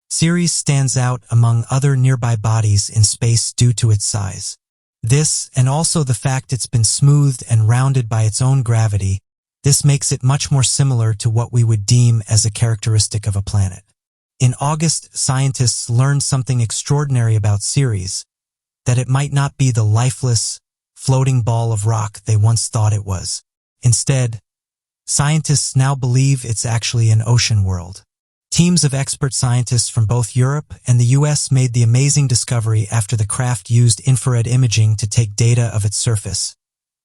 Ceres stands out among other nearby bodies in space due to its size. This, and also the fact it's been smoothed and rounded by its own gravity, this makes it much more similar to what we would deem as a characteristic of a planet. In August, scientists learned something extraordinary about Ceres, that it might not be the lifeless, floating ball of rock they once thought it was. Instead, scientists now believe it's actually an ocean world. Teams of expert scientists from both Europe and the US made the amazing discovery after the craft used infrared imaging to take data of its surface,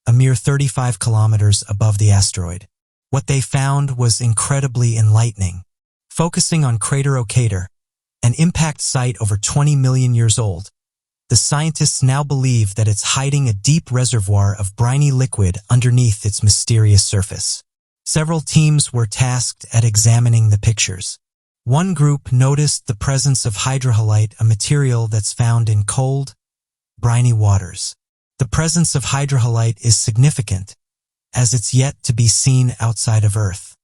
a mere 35 kilometers above the asteroid. What they found was incredibly enlightening. Focusing on Crater Okator, an impact site over 20 million years old, the scientists now believe that it's hiding a deep reservoir of briny liquid underneath its mysterious surface. Several teams were tasked at examining the pictures. One group noticed the presence of hydrohalite, a material that's found in cold, briny waters. The presence of hydrohalite is significant, as it's yet to be seen outside of Earth.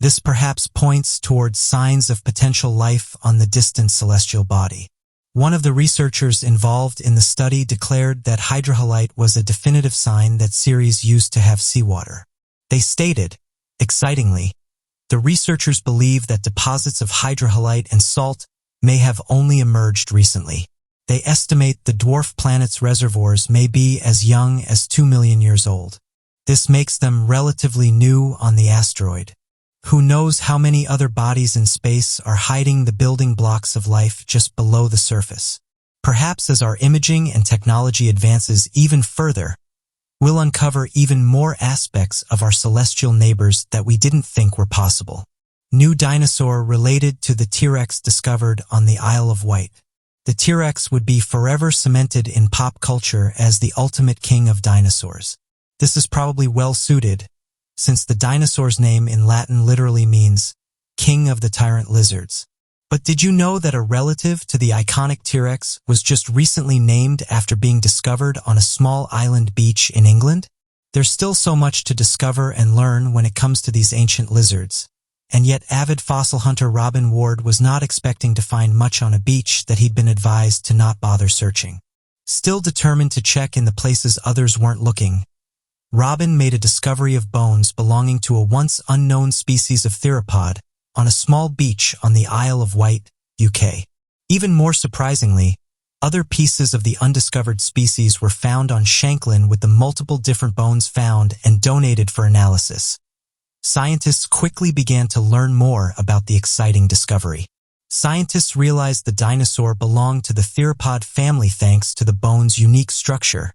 This perhaps points towards signs of potential life on the distant celestial body. One of the researchers involved in the study declared that hydrohalite was a definitive sign that Ceres used to have seawater. They stated, excitingly, the researchers believe that deposits of hydrohalite and salt may have only emerged recently. They estimate the dwarf planet's reservoirs may be as young as 2 million years old. This makes them relatively new on the asteroid. Who knows how many other bodies in space are hiding the building blocks of life just below the surface? Perhaps as our imaging and technology advances even further, we'll uncover even more aspects of our celestial neighbors that we didn't think were possible. New dinosaur related to the T-Rex discovered on the Isle of Wight. The T-Rex would be forever cemented in pop culture as the ultimate king of dinosaurs. This is probably well suited, since the dinosaur's name in Latin literally means king of the tyrant lizards. But did you know that a relative to the iconic T-Rex was just recently named after being discovered on a small island beach in England? There's still so much to discover and learn when it comes to these ancient lizards, and yet avid fossil hunter Robin Ward was not expecting to find much on a beach that he'd been advised to not bother searching. Still determined to check in the places others weren't looking, Robin made a discovery of bones belonging to a once unknown species of theropod on a small beach on the Isle of Wight, UK. Even more surprisingly, other pieces of the undiscovered species were found on Shanklin with the multiple different bones found and donated for analysis. Scientists quickly began to learn more about the exciting discovery. Scientists realized the dinosaur belonged to the theropod family thanks to the bone's unique structure,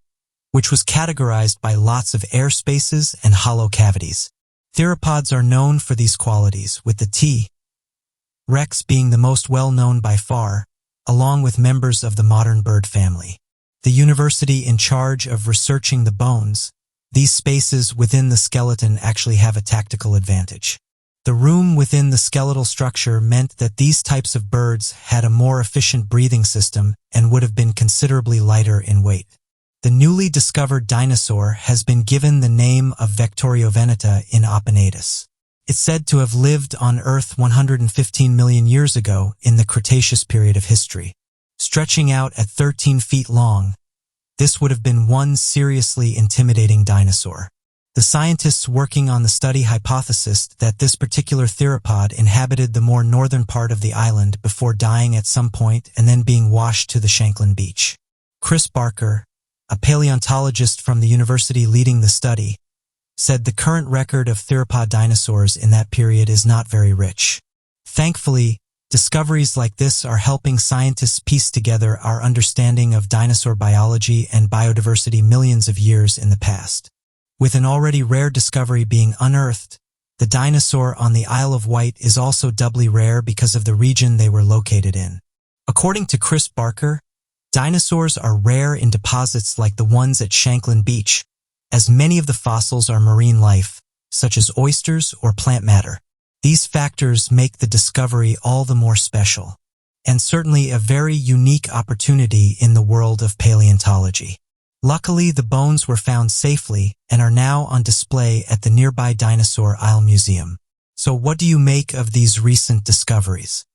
which was categorized by lots of air spaces and hollow cavities. Theropods are known for these qualities, with the T-Rex being the most well-known by far, along with members of the modern bird family. The university in charge of researching the bones, these spaces within the skeleton actually have a tactical advantage. The room within the skeletal structure meant that these types of birds had a more efficient breathing system and would have been considerably lighter in weight. The newly discovered dinosaur has been given the name of Vectorioveneta in Opinatus. It's said to have lived on Earth 115 million years ago in the Cretaceous period of history. Stretching out at 13 feet long, this would have been one seriously intimidating dinosaur. The scientists working on the study hypothesized that this particular theropod inhabited the more northern part of the island before dying at some point and then being washed to the Shanklin beach. Chris Barker, a paleontologist from the university leading the study, said the current record of theropod dinosaurs in that period is not very rich. Thankfully, discoveries like this are helping scientists piece together our understanding of dinosaur biology and biodiversity millions of years in the past. With an already rare discovery being unearthed, the dinosaur on the Isle of Wight is also doubly rare because of the region they were located in. According to Chris Barker, dinosaurs are rare in deposits like the ones at Shanklin Beach, as many of the fossils are marine life, such as oysters or plant matter. These factors make the discovery all the more special, and certainly a very unique opportunity in the world of paleontology. Luckily, the bones were found safely and are now on display at the nearby Dinosaur Isle Museum. So what do you make of these recent discoveries?